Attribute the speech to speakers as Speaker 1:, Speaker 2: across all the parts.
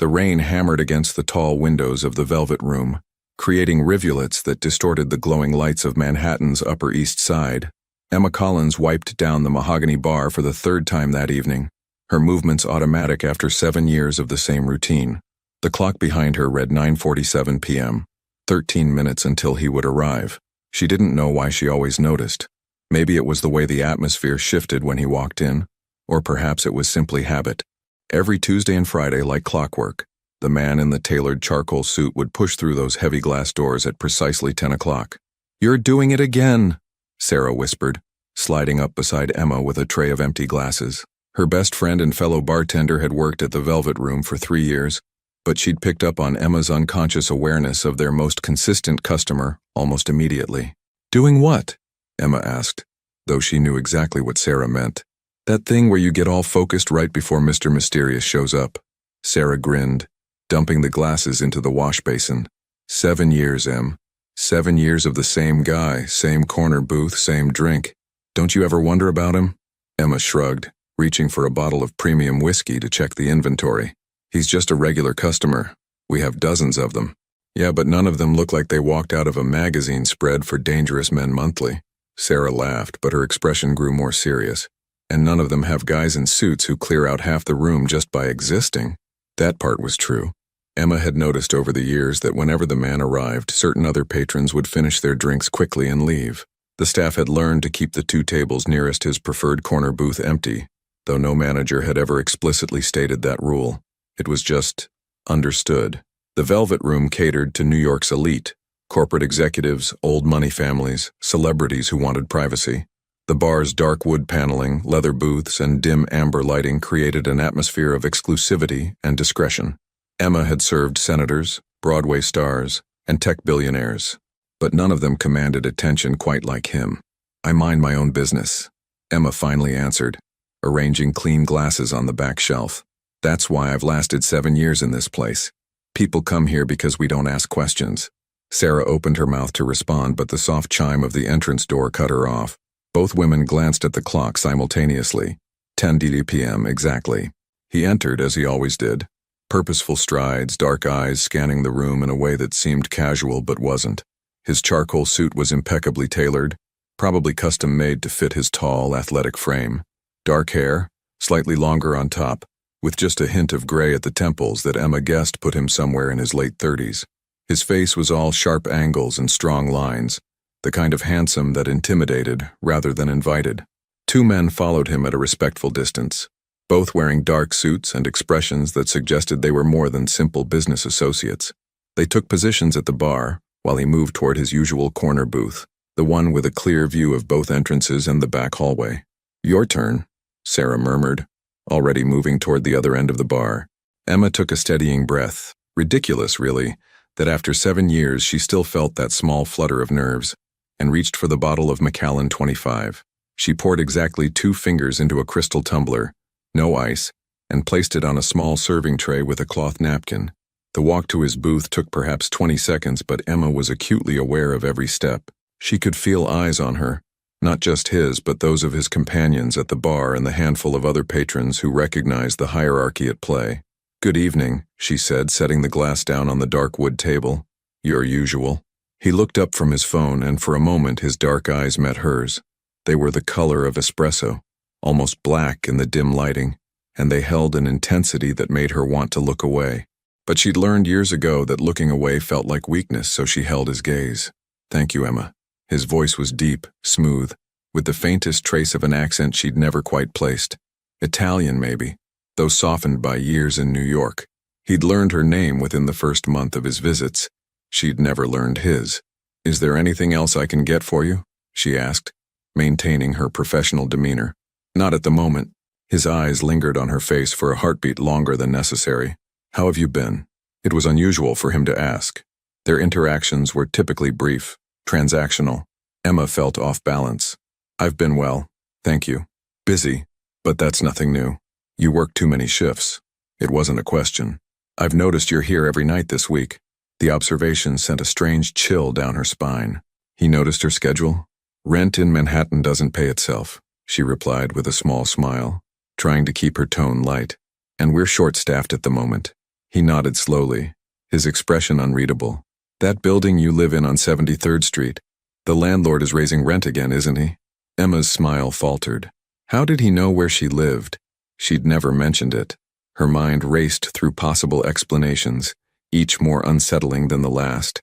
Speaker 1: The rain hammered against the tall windows of the velvet room, creating rivulets that distorted the glowing lights of Manhattan's Upper East Side. Emma Collins wiped down the mahogany bar for the third time that evening, her movements automatic after 7 years of the same routine. The clock behind her read 9:47 p.m., 13 minutes until he would arrive. She didn't know why she always noticed. Maybe it was the way the atmosphere shifted when he walked in, or perhaps it was simply habit. Every Tuesday and Friday, like clockwork, the man in the tailored charcoal suit would push through those heavy glass doors at precisely 10 o'clock. "You're doing it again," Sarah whispered, sliding up beside Emma with a tray of empty glasses. Her best friend and fellow bartender had worked at the Velvet Room for 3 years, but she'd picked up on Emma's unconscious awareness of their most consistent customer almost immediately. "Doing what?" Emma asked, though she knew exactly what Sarah meant. "That thing where you get all focused right before Mr. Mysterious shows up." Sarah grinned, dumping the glasses into the wash basin. 7 years, Em. 7 years of the same guy, same corner booth, same drink. Don't you ever wonder about him? Emma shrugged, reaching for a bottle of premium whiskey to check the inventory. "He's just a regular customer. We have dozens of them." "Yeah, but none of them look like they walked out of a magazine spread for Dangerous Men Monthly." Sarah laughed, but her expression grew more serious. "And none of them have guys in suits who clear out half the room just by existing." That part was true. Emma had noticed over the years that whenever the man arrived, certain other patrons would finish their drinks quickly and leave. The staff had learned to keep the 2 tables nearest his preferred corner booth empty, though no manager had ever explicitly stated that rule. It was just understood. The Velvet Room catered to New York's elite, corporate executives, old money families, celebrities who wanted privacy. The bar's dark wood paneling, leather booths, and dim amber lighting created an atmosphere of exclusivity and discretion. Emma had served senators, Broadway stars, and tech billionaires, but none of them commanded attention quite like him. "I mind my own business," Emma finally answered, arranging clean glasses on the back shelf. "That's why I've lasted 7 years in this place. People come here because we don't ask questions." Sarah opened her mouth to respond, but the soft chime of the entrance door cut her off. Both women glanced at the clock simultaneously. 10:00 p.m. exactly. He entered as he always did. Purposeful strides, dark eyes scanning the room in a way that seemed casual but wasn't. His charcoal suit was impeccably tailored, probably custom-made to fit his tall, athletic frame. Dark hair, slightly longer on top, with just a hint of gray at the temples that Emma guessed put him somewhere in his late 30s. His face was all sharp angles and strong lines, the kind of handsome that intimidated rather than invited. 2 men followed him at a respectful distance, both wearing dark suits and expressions that suggested they were more than simple business associates. They took positions at the bar while he moved toward his usual corner booth, the one with a clear view of both entrances and the back hallway. "Your turn," Sarah murmured, already moving toward the other end of the bar. Emma took a steadying breath. Ridiculous, really, that after 7 years she still felt that small flutter of nerves, and reached for the bottle of Macallan 25. She poured exactly 2 fingers into a crystal tumbler, no ice, and placed it on a small serving tray with a cloth napkin. The walk to his booth took perhaps 20 seconds, but Emma was acutely aware of every step. She could feel eyes on her, not just his, but those of his companions at the bar and the handful of other patrons who recognized the hierarchy at play. "Good evening," she said, setting the glass down on the dark wood table. "Your usual." He looked up from his phone, and for a moment his dark eyes met hers. They were the color of espresso, almost black in the dim lighting, and they held an intensity that made her want to look away. But she'd learned years ago that looking away felt like weakness, so she held his gaze. "Thank you, Emma." His voice was deep, smooth, with the faintest trace of an accent she'd never quite placed. Italian, maybe, though softened by years in New York. He'd learned her name within the first month of his visits. She'd never learned his. "Is there anything else I can get for you?" she asked, maintaining her professional demeanor. "Not at the moment." His eyes lingered on her face for a heartbeat longer than necessary. "How have you been?" It was unusual for him to ask. Their interactions were typically brief, transactional. Emma felt off balance. "I've been well, thank you. Busy, but that's nothing new. You work too many shifts." It wasn't a question. "I've noticed you're here every night this week." The observation sent a strange chill down her spine. He noticed her schedule. "Rent in Manhattan doesn't pay itself," she replied with a small smile, trying to keep her tone light. "And we're short-staffed at the moment." He nodded slowly, his expression unreadable. That building you live in on 73rd Street. The landlord is raising rent again, isn't he? Emma's smile faltered. How did he know where she lived? She'd never mentioned it. Her mind raced through possible explanations, each more unsettling than the last.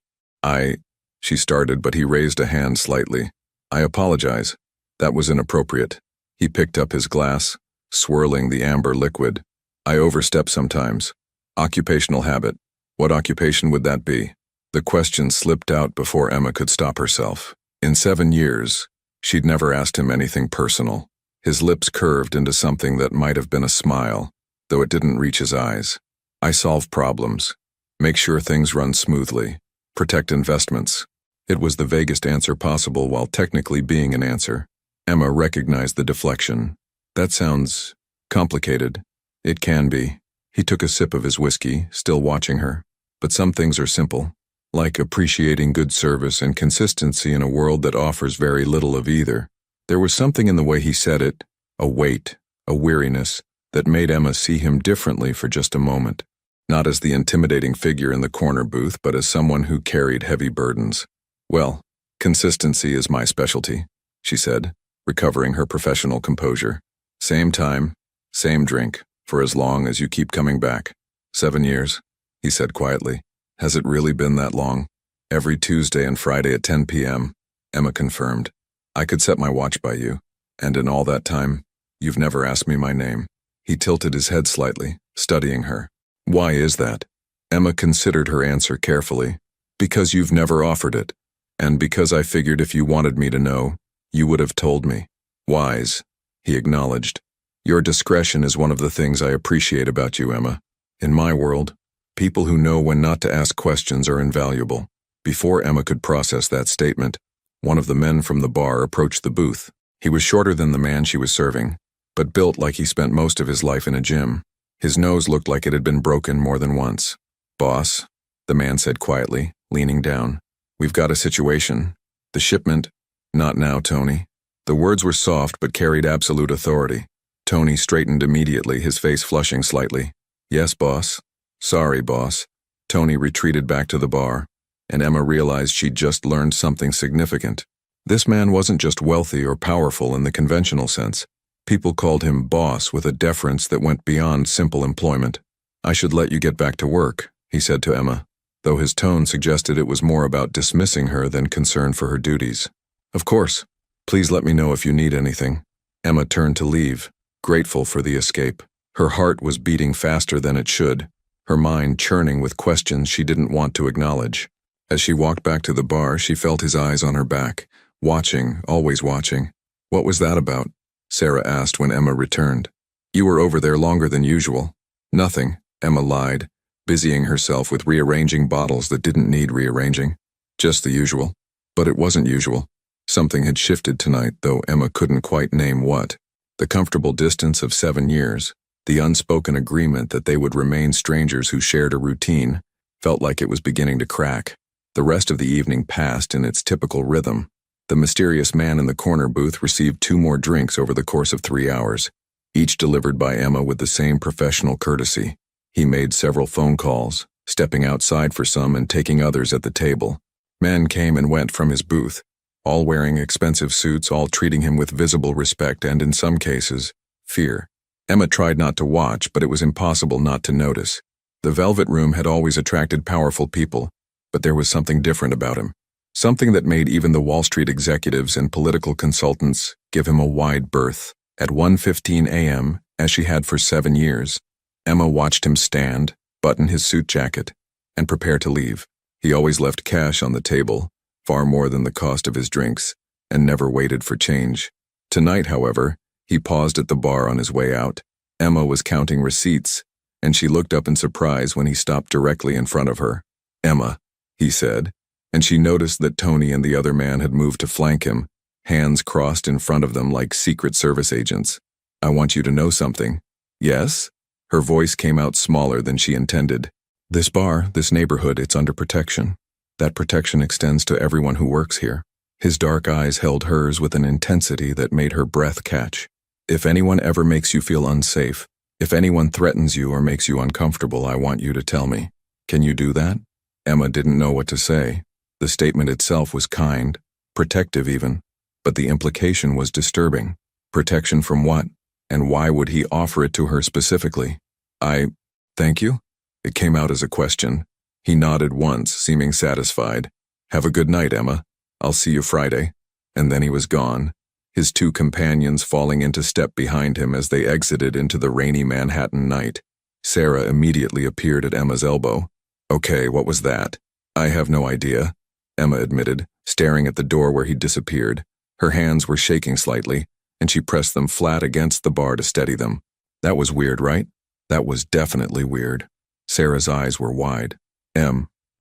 Speaker 1: She started, but he raised a hand slightly. I apologize. That was inappropriate. He picked up his glass, swirling the amber liquid. I overstep sometimes. Occupational habit. What occupation would that be? The question slipped out before Emma could stop herself. In 7 years, she'd never asked him anything personal. His lips curved into something that might have been a smile, though it didn't reach his eyes. I solve problems. Make sure things run smoothly. Protect investments. It was the vaguest answer possible while technically being an answer. Emma recognized the deflection. That sounds complicated. It can be. He took a sip of his whiskey, still watching her. But some things are simple, like appreciating good service and consistency in a world that offers very little of either. There was something in the way he said it, a weight, a weariness, that made Emma see him differently for just a moment. Not as the intimidating figure in the corner booth, but as someone who carried heavy burdens. Well, consistency is my specialty, she said, recovering her professional composure. Same time, same drink, for as long as you keep coming back. 7 years, he said quietly. Has it really been that long? Every Tuesday and Friday at 10 p.m., Emma confirmed. I could set my watch by you, and in all that time, you've never asked me my name. He tilted his head slightly, studying her. Why is that? Emma considered her answer carefully. Because you've never offered it, and because I figured if you wanted me to know, you would have told me. Wise, he acknowledged. Your discretion is one of the things I appreciate about you, Emma. In my world, people who know when not to ask questions are invaluable. Before Emma could process that statement, one of the men from the bar approached the booth. He was shorter than the man she was serving, but built like he spent most of his life in a gym. His nose looked like it had been broken more than once. Boss, the man said quietly, leaning down. We've got a situation. The shipment. Not now, Tony. The words were soft but carried absolute authority. Tony straightened immediately, his face flushing slightly. Yes, boss. Sorry, boss. Tony retreated back to the bar, and Emma realized she'd just learned something significant. This man wasn't just wealthy or powerful in the conventional sense. People called him boss with a deference that went beyond simple employment. I should let you get back to work, he said to Emma, though his tone suggested it was more about dismissing her than concern for her duties. Of course. Please let me know if you need anything. Emma turned to leave, grateful for the escape. Her heart was beating faster than it should, her mind churning with questions she didn't want to acknowledge. As she walked back to the bar, she felt his eyes on her back, watching, always watching. What was that about? Sarah asked when Emma returned. You were over there longer than usual. Nothing, Emma lied, busying herself with rearranging bottles that didn't need rearranging. Just the usual. But it wasn't usual. Something had shifted tonight, though Emma couldn't quite name what. The comfortable distance of 7 years, the unspoken agreement that they would remain strangers who shared a routine, felt like it was beginning to crack. The rest of the evening passed in its typical rhythm. The mysterious man in the corner booth received 2 more drinks over the course of 3 hours, each delivered by Emma with the same professional courtesy. He made several phone calls, stepping outside for some and taking others at the table. Men came and went from his booth, all wearing expensive suits, all treating him with visible respect and, in some cases, fear. Emma tried not to watch, but it was impossible not to notice. The Velvet Room had always attracted powerful people, but there was something different about him. Something that made even the Wall Street executives and political consultants give him a wide berth. At 1:15 a.m., as she had for 7 years, Emma watched him stand, button his suit jacket, and prepare to leave. He always left cash on the table, far more than the cost of his drinks, and never waited for change. Tonight, however, he paused at the bar on his way out. Emma was counting receipts, and she looked up in surprise when he stopped directly in front of her. Emma, he said, and she noticed that Tony and the other man had moved to flank him, hands crossed in front of them like Secret Service agents. I want you to know something. Yes? Her voice came out smaller than she intended. This bar, this neighborhood, it's under protection. That protection extends to everyone who works here. His dark eyes held hers with an intensity that made her breath catch. If anyone ever makes you feel unsafe, If anyone threatens you or makes you uncomfortable, I want you to tell me. Can you do that? Emma didn't know what to say. The statement itself was kind, protective even, but the implication was disturbing. Protection from what? And why would he offer it to her specifically? Thank you? It came out as a question. He nodded once, seeming satisfied. Have a good night, Emma. I'll see you Friday. And then he was gone, his two companions falling into step behind him as they exited into the rainy Manhattan night. Sarah immediately appeared at Emma's elbow. Okay, what was that? I have no idea, Emma admitted, staring at the door where he disappeared. Her hands were shaking slightly, and she pressed them flat against the bar to steady them. That was weird, right? That was definitely weird. Sarah's eyes were wide.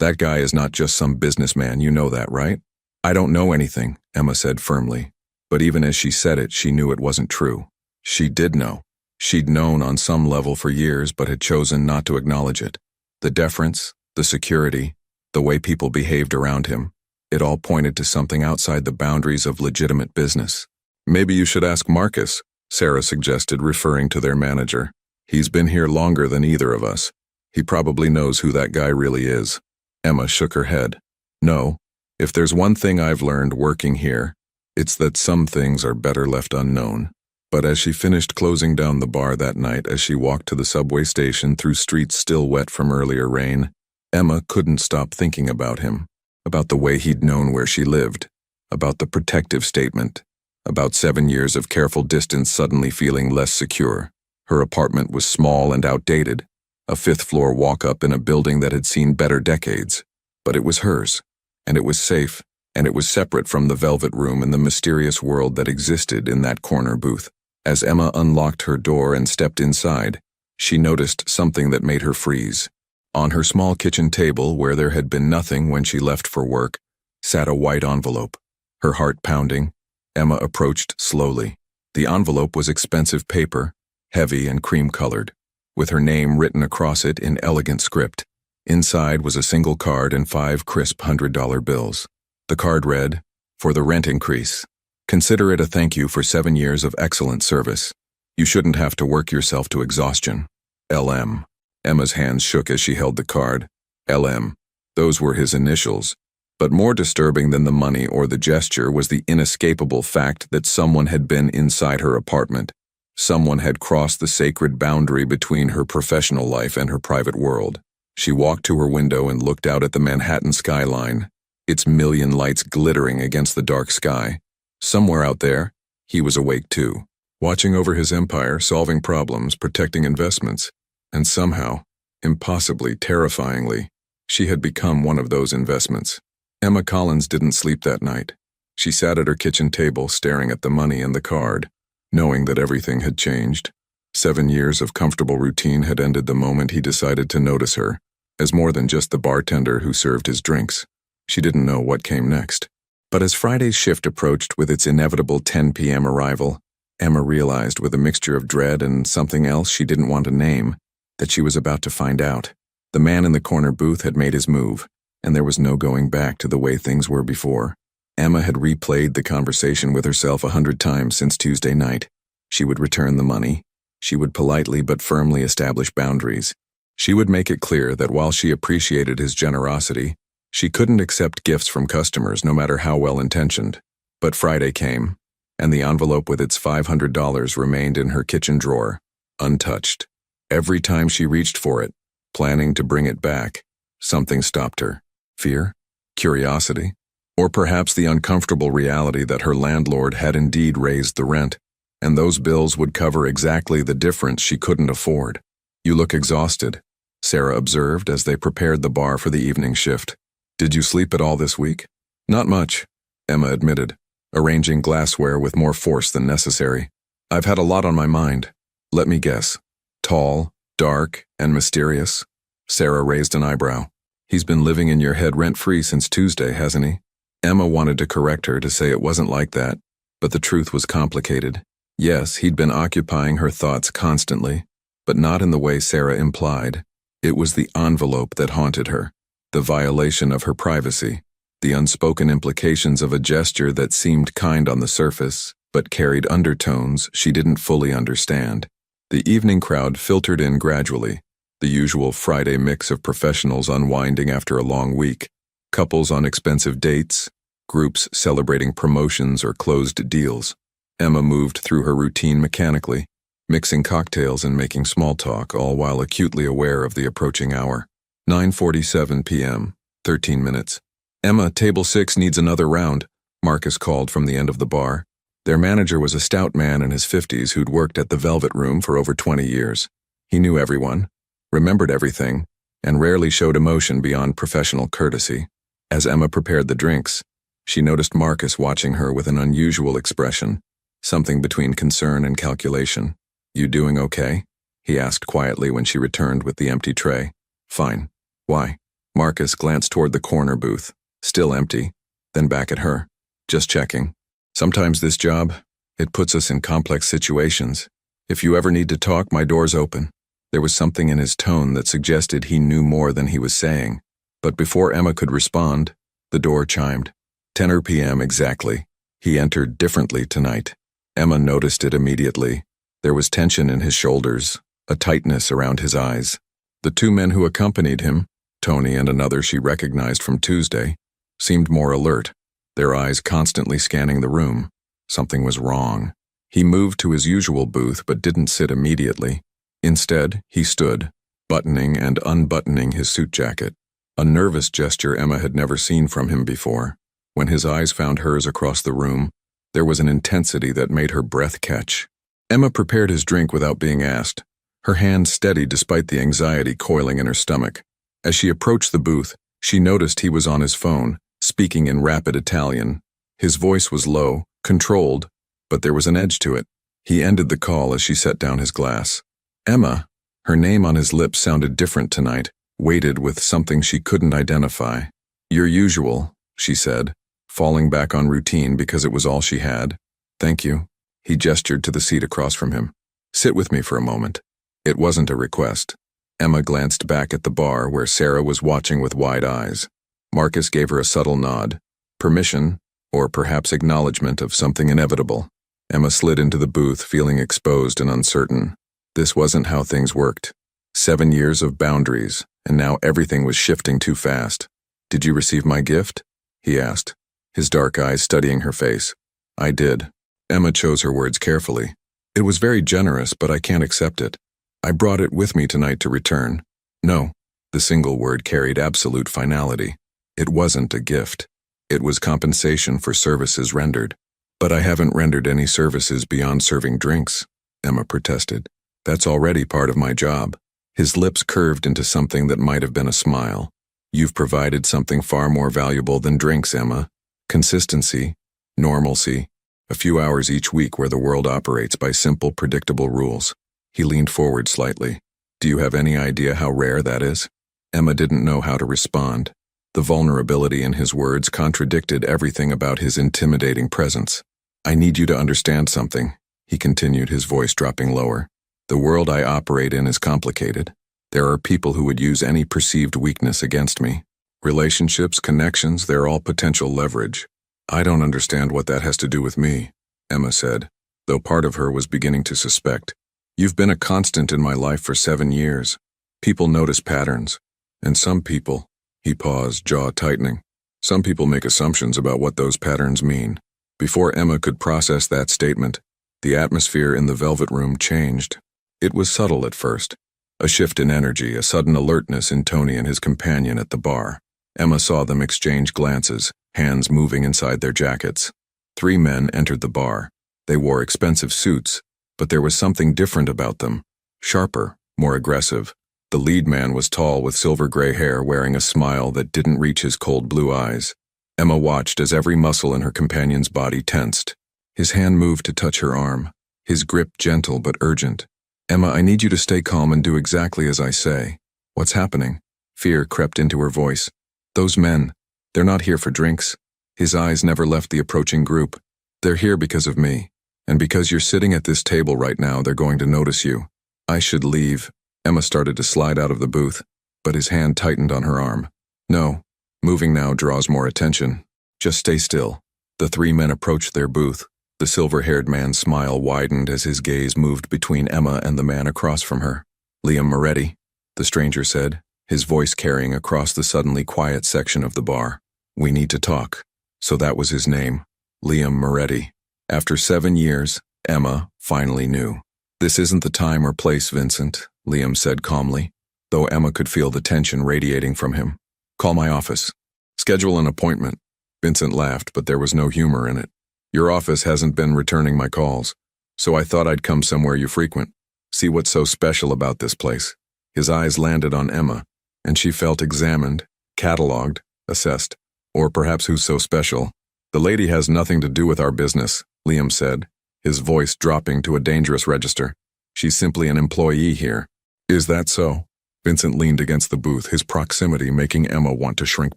Speaker 1: That guy is not just some businessman, you know that, right? I don't know anything, Emma said firmly. But even as she said it, she knew it wasn't true. She did know. She'd known on some level for years, but had chosen not to acknowledge it. The deference, the security, the way people behaved around him, it all pointed to something outside the boundaries of legitimate business. Maybe you should ask Marcus, Sarah suggested, referring to their manager. He's been here longer than either of us. He probably knows who that guy really is. Emma shook her head. No, if there's one thing I've learned working here, it's that some things are better left unknown. But as she finished closing down the bar that night, as she walked to the subway station through streets still wet from earlier rain, Emma couldn't stop thinking about him, about the way he'd known where she lived, about the protective statement, about 7 years of careful distance suddenly feeling less secure. Her apartment was small and outdated, a fifth-floor walk-up in a building that had seen better decades. But it was hers, and it was safe, and it was separate from the velvet room and the mysterious world that existed in that corner booth. As Emma unlocked her door and stepped inside, she noticed something that made her freeze. On her small kitchen table, where there had been nothing when she left for work, sat a white envelope. Her heart pounding, Emma approached slowly. The envelope was expensive paper, heavy and cream-colored, with her name written across it in elegant script. Inside was a single card and 5 crisp $100 bills. The card read, "For the rent increase. Consider it a thank you for 7 years of excellent service. You shouldn't have to work yourself to exhaustion. LM." Emma's hands shook as she held the card. LM. Those were his initials. But more disturbing than the money or the gesture was the inescapable fact that someone had been inside her apartment. Someone had crossed the sacred boundary between her professional life and her private world. She walked to her window and looked out at the Manhattan skyline, its million lights glittering against the dark sky. Somewhere out there, he was awake too, watching over his empire, solving problems, protecting investments, and somehow, impossibly, terrifyingly, she had become one of those investments. Emma Collins didn't sleep that night. She sat at her kitchen table staring at the money and the card, knowing that everything had changed. 7 years of comfortable routine had ended the moment he decided to notice her, as more than just the bartender who served his drinks. She didn't know what came next. But as Friday's shift approached with its inevitable 10 p.m. arrival, Emma realized, with a mixture of dread and something else she didn't want to name, that she was about to find out. The man in the corner booth had made his move, and there was no going back to the way things were before. Emma had replayed the conversation with herself 100 times since Tuesday night. She would return the money. She would politely but firmly establish boundaries. She would make it clear that while she appreciated his generosity, she couldn't accept gifts from customers no matter how well-intentioned. But Friday came, and the envelope with its $500 remained in her kitchen drawer, untouched. Every time she reached for it, planning to bring it back, something stopped her. Fear? Curiosity? Or perhaps the uncomfortable reality that her landlord had indeed raised the rent, and those bills would cover exactly the difference she couldn't afford. "You look exhausted," Sarah observed as they prepared the bar for the evening shift. "Did you sleep at all this week?" "Not much," Emma admitted, arranging glassware with more force than necessary. "I've had a lot on my mind. Let me guess. Tall, dark, and mysterious?" Sarah raised an eyebrow. "He's been living in your head rent-free since Tuesday, hasn't he?" Emma wanted to correct her to say it wasn't like that, but the truth was complicated. Yes, he'd been occupying her thoughts constantly, but not in the way Sarah implied. It was the envelope that haunted her, the violation of her privacy, the unspoken implications of a gesture that seemed kind on the surface, but carried undertones she didn't fully understand. The evening crowd filtered in gradually, the usual Friday mix of professionals unwinding after a long week, couples on expensive dates, groups celebrating promotions or closed deals. Emma moved through her routine mechanically, mixing cocktails and making small talk, all while acutely aware of the approaching hour. 9:47 p.m., 13 minutes. "Emma, table 6 needs another round," Marcus called from the end of the bar. Their manager was a stout man in his 50s who'd worked at the Velvet Room for over 20 years. He knew everyone, remembered everything, and rarely showed emotion beyond professional courtesy. As Emma prepared the drinks, she noticed Marcus watching her with an unusual expression, something between concern and calculation. "You doing okay?" he asked quietly when she returned with the empty tray. "Fine. Why?" Marcus glanced toward the corner booth, still empty, then back at her. "Just checking. Sometimes this job, it puts us in complex situations. If you ever need to talk, my door's open." There was something in his tone that suggested he knew more than he was saying. But before Emma could respond, the door chimed. 10 p.m. exactly. He entered differently tonight. Emma noticed it immediately. There was tension in his shoulders, a tightness around his eyes. The two men who accompanied him, Tony and another she recognized from Tuesday, seemed more alert, their eyes constantly scanning the room. Something was wrong. He moved to his usual booth but didn't sit immediately. Instead, he stood, buttoning and unbuttoning his suit jacket, a nervous gesture Emma had never seen from him before. When his eyes found hers across the room, there was an intensity that made her breath catch. Emma prepared his drink without being asked, her hand steady despite the anxiety coiling in her stomach. As she approached the booth, she noticed he was on his phone, speaking in rapid Italian. His voice was low, controlled, but there was an edge to it. He ended the call as she set down his glass. Emma, her name on his lips sounded different tonight, weighted with something she couldn't identify. "Your usual," she said, falling back on routine because it was all she had. "Thank you." He gestured to the seat across from him. "Sit with me for a moment." It wasn't a request. Emma glanced back at the bar where Sarah was watching with wide eyes. Marcus gave her a subtle nod. Permission, or perhaps acknowledgement of something inevitable. Emma slid into the booth, feeling exposed and uncertain. This wasn't how things worked. 7 years of boundaries, and now everything was shifting too fast. "Did you receive my gift?" he asked, his dark eyes studying her face. "I did." Emma chose her words carefully. "It was very generous, but I can't accept it. I brought it with me tonight to return." "No." The single word carried absolute finality. It wasn't a gift. It was compensation for services rendered. "But I haven't rendered any services beyond serving drinks," Emma protested. "That's already part of my job." His lips curved into something that might have been a smile. "You've provided something far more valuable than drinks, Emma. Consistency, normalcy, a few hours each week where the world operates by simple, predictable rules." He leaned forward slightly. "Do you have any idea how rare that is?" Emma didn't know how to respond. The vulnerability in his words contradicted everything about his intimidating presence. "I need you to understand something," he continued, his voice dropping lower. "The world I operate in is complicated. There are people who would use any perceived weakness against me. Relationships, connections, they're all potential leverage. I don't understand what that has to do with me," Emma said, though part of her was beginning to suspect. "You've been a constant in my life for 7 years. People notice patterns. And some people," he paused, jaw tightening, "some people make assumptions about what those patterns mean." Before Emma could process that statement, the atmosphere in the Velvet Room changed. It was subtle at first. A shift in energy, a sudden alertness in Tony and his companion at the bar. Emma saw them exchange glances, hands moving inside their jackets. 3 men entered the bar. They wore expensive suits, but there was something different about them. Sharper, more aggressive. The lead man was tall with silver gray hair, wearing a smile that didn't reach his cold blue eyes. Emma watched as every muscle in her companion's body tensed. His hand moved to touch her arm, his grip gentle but urgent. "Emma, I need you to stay calm and do exactly as I say." "What's happening?" Fear crept into her voice. "Those men, they're not here for drinks." His eyes never left the approaching group. "They're here because of me. And because you're sitting at this table right now, they're going to notice you." "I should leave." Emma started to slide out of the booth, but his hand tightened on her arm. "No, moving now draws more attention. Just stay still." The 3 men approached their booth, The silver-haired man's smile widened as his gaze moved between Emma and the man across from her. Liam Moretti, the stranger said, his voice carrying across the suddenly quiet section of the bar. We need to talk. So that was his name, Liam Moretti. After 7 years, Emma finally knew. This isn't the time or place, Vincent, Liam said calmly, though Emma could feel the tension radiating from him. Call my office. Schedule an appointment. Vincent laughed, but there was no humor in it. Your office hasn't been returning my calls, so I thought I'd come somewhere you frequent. See what's so special about this place. His eyes landed on Emma, and she felt examined, catalogued, assessed. Or perhaps who's so special? The lady has nothing to do with our business, Liam said, his voice dropping to a dangerous register. She's simply an employee here. Is that so? Vincent leaned against the booth, his proximity making Emma want to shrink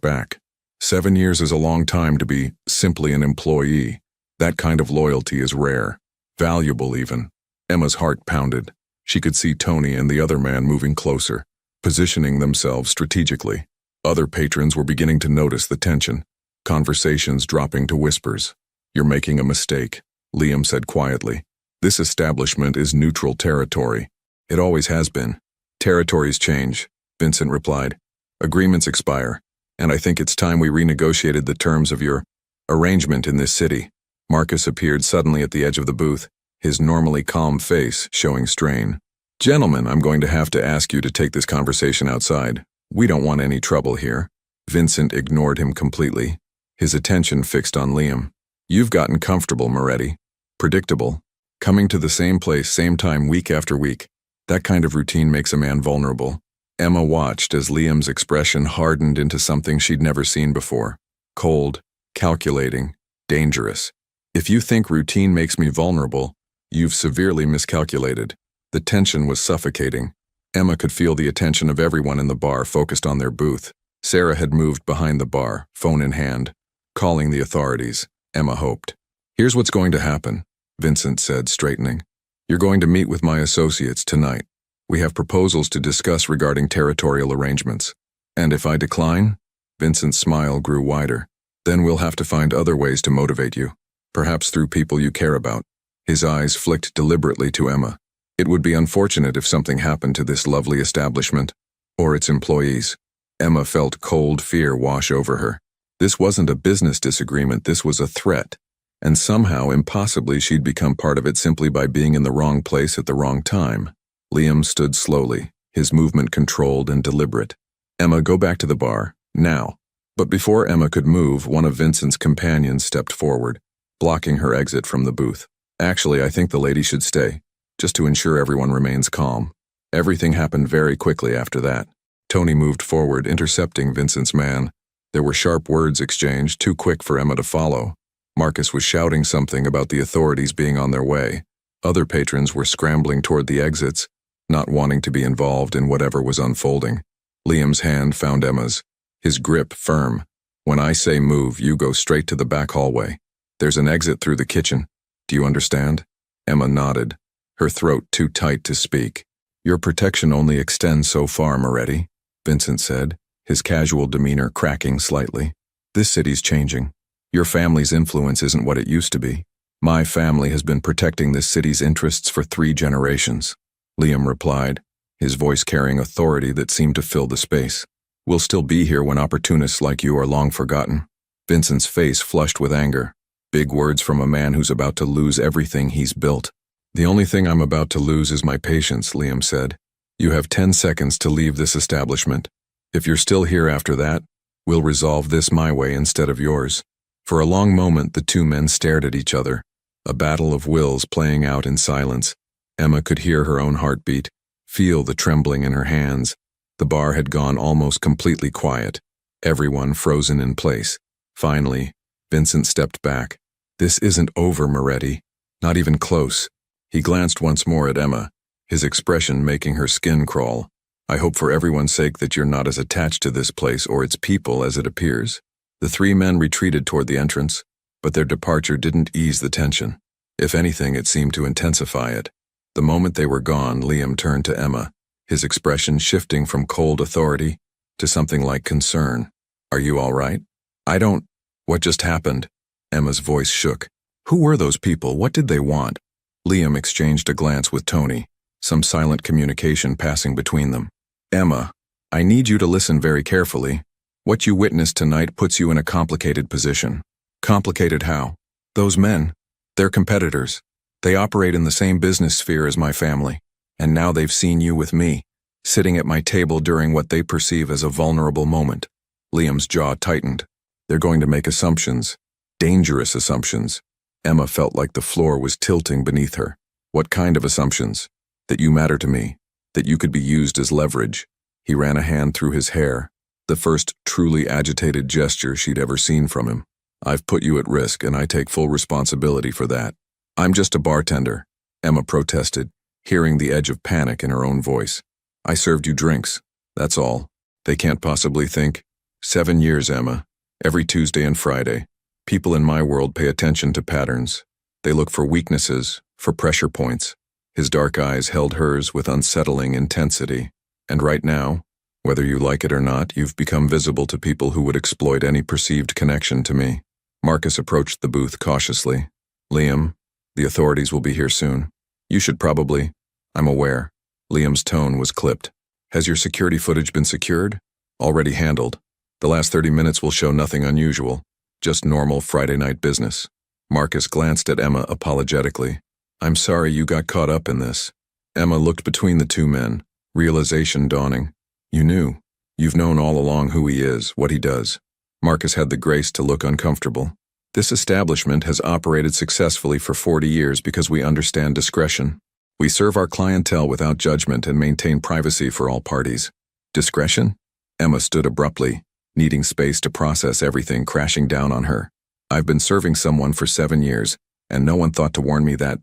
Speaker 1: back. 7 years is a long time to be simply an employee. That kind of loyalty is rare. Valuable, even. Emma's heart pounded. She could see Tony and the other man moving closer, positioning themselves strategically. Other patrons were beginning to notice the tension, conversations dropping to whispers. You're making a mistake, Liam said quietly. This establishment is neutral territory. It always has been. Territories change, Vincent replied. Agreements expire, and I think it's time we renegotiated the terms of your arrangement in this city. Marcus appeared suddenly at the edge of the booth, his normally calm face showing strain. Gentlemen, I'm going to have to ask you to take this conversation outside. We don't want any trouble here. Vincent ignored him completely, his attention fixed on Liam. You've gotten comfortable, Moretti. Predictable. Coming to the same place, same time, week after week. That kind of routine makes a man vulnerable. Emma watched as Liam's expression hardened into something she'd never seen before. Cold, calculating, dangerous. If you think routine makes me vulnerable, you've severely miscalculated. The tension was suffocating. Emma could feel the attention of everyone in the bar focused on their booth. Sarah had moved behind the bar, phone in hand, calling the authorities, Emma hoped. Here's what's going to happen, Vincent said, straightening. You're going to meet with my associates tonight. We have proposals to discuss regarding territorial arrangements. And if I decline? Vincent's smile grew wider. Then we'll have to find other ways to motivate you, perhaps through people you care about. His eyes flicked deliberately to Emma. It would be unfortunate if something happened to this lovely establishment, or its employees. Emma felt cold fear wash over her. This wasn't a business disagreement, this was a threat. And somehow, impossibly, she'd become part of it simply by being in the wrong place at the wrong time. Liam stood slowly, his movement controlled and deliberate. Emma, go back to the bar, now. But before Emma could move, one of Vincent's companions stepped forward, blocking her exit from the booth. Actually, I think the lady should stay, just to ensure everyone remains calm. Everything happened very quickly after that. Tony moved forward, intercepting Vincent's man. There were sharp words exchanged, too quick for Emma to follow. Marcus was shouting something about the authorities being on their way. Other patrons were scrambling toward the exits, not wanting to be involved in whatever was unfolding. Liam's hand found Emma's, his grip firm. When I say move, you go straight to the back hallway. There's an exit through the kitchen. Do you understand? Emma nodded, her throat too tight to speak. Your protection only extends so far, Moretti, Vincent said, his casual demeanor cracking slightly. This city's changing. Your family's influence isn't what it used to be. My family has been protecting this city's interests for 3 generations, Liam replied, his voice carrying authority that seemed to fill the space. We'll still be here when opportunists like you are long forgotten. Vincent's face flushed with anger. Big words from a man who's about to lose everything he's built. The only thing I'm about to lose is my patience, Liam said. You have 10 seconds to leave this establishment. If you're still here after that, we'll resolve this my way instead of yours. For a long moment, the two men stared at each other, a battle of wills playing out in silence. Emma could hear her own heartbeat, feel the trembling in her hands. The bar had gone almost completely quiet, everyone frozen in place. Finally, Vincent stepped back. This isn't over, Moretti. Not even close. He glanced once more at Emma, his expression making her skin crawl. I hope for everyone's sake that you're not as attached to this place or its people as it appears. The 3 men retreated toward the entrance, but their departure didn't ease the tension. If anything, it seemed to intensify it. The moment they were gone, Liam turned to Emma, his expression shifting from cold authority to something like concern. Are you all right? What just happened? Emma's voice shook. Who were those people? What did they want? Liam exchanged a glance with Tony, some silent communication passing between them. Emma, I need you to listen very carefully. What you witnessed tonight puts you in a complicated position. Complicated how? Those men, they're competitors. They operate in the same business sphere as my family, and now they've seen you with me, sitting at my table during what they perceive as a vulnerable moment. Liam's jaw tightened. They're going to make assumptions, dangerous assumptions. Emma felt like the floor was tilting beneath her. What kind of assumptions? That you matter to me, that you could be used as leverage. He ran a hand through his hair, the first truly agitated gesture she'd ever seen from him. I've put you at risk, and I take full responsibility for that. I'm just a bartender, Emma protested, hearing the edge of panic in her own voice. I served you drinks, that's all. They can't possibly think. 7 years, Emma. Every Tuesday and Friday. People in my world pay attention to patterns. They look for weaknesses, for pressure points. His dark eyes held hers with unsettling intensity. And right now, whether you like it or not, you've become visible to people who would exploit any perceived connection to me. Marcus approached the booth cautiously. Liam, the authorities will be here soon. You should probably. I'm aware. Liam's tone was clipped. Has your security footage been secured? Already handled. The last 30 minutes will show nothing unusual. Just normal Friday night business. Marcus glanced at Emma apologetically. I'm sorry you got caught up in this. Emma looked between the two men, realization dawning. You knew. You've known all along who he is, what he does. Marcus had the grace to look uncomfortable. This establishment has operated successfully for 40 years because we understand discretion. We serve our clientele without judgment and maintain privacy for all parties. Discretion? Emma stood abruptly, needing space to process everything crashing down on her. I've been serving someone for 7 years, and no one thought to warn me that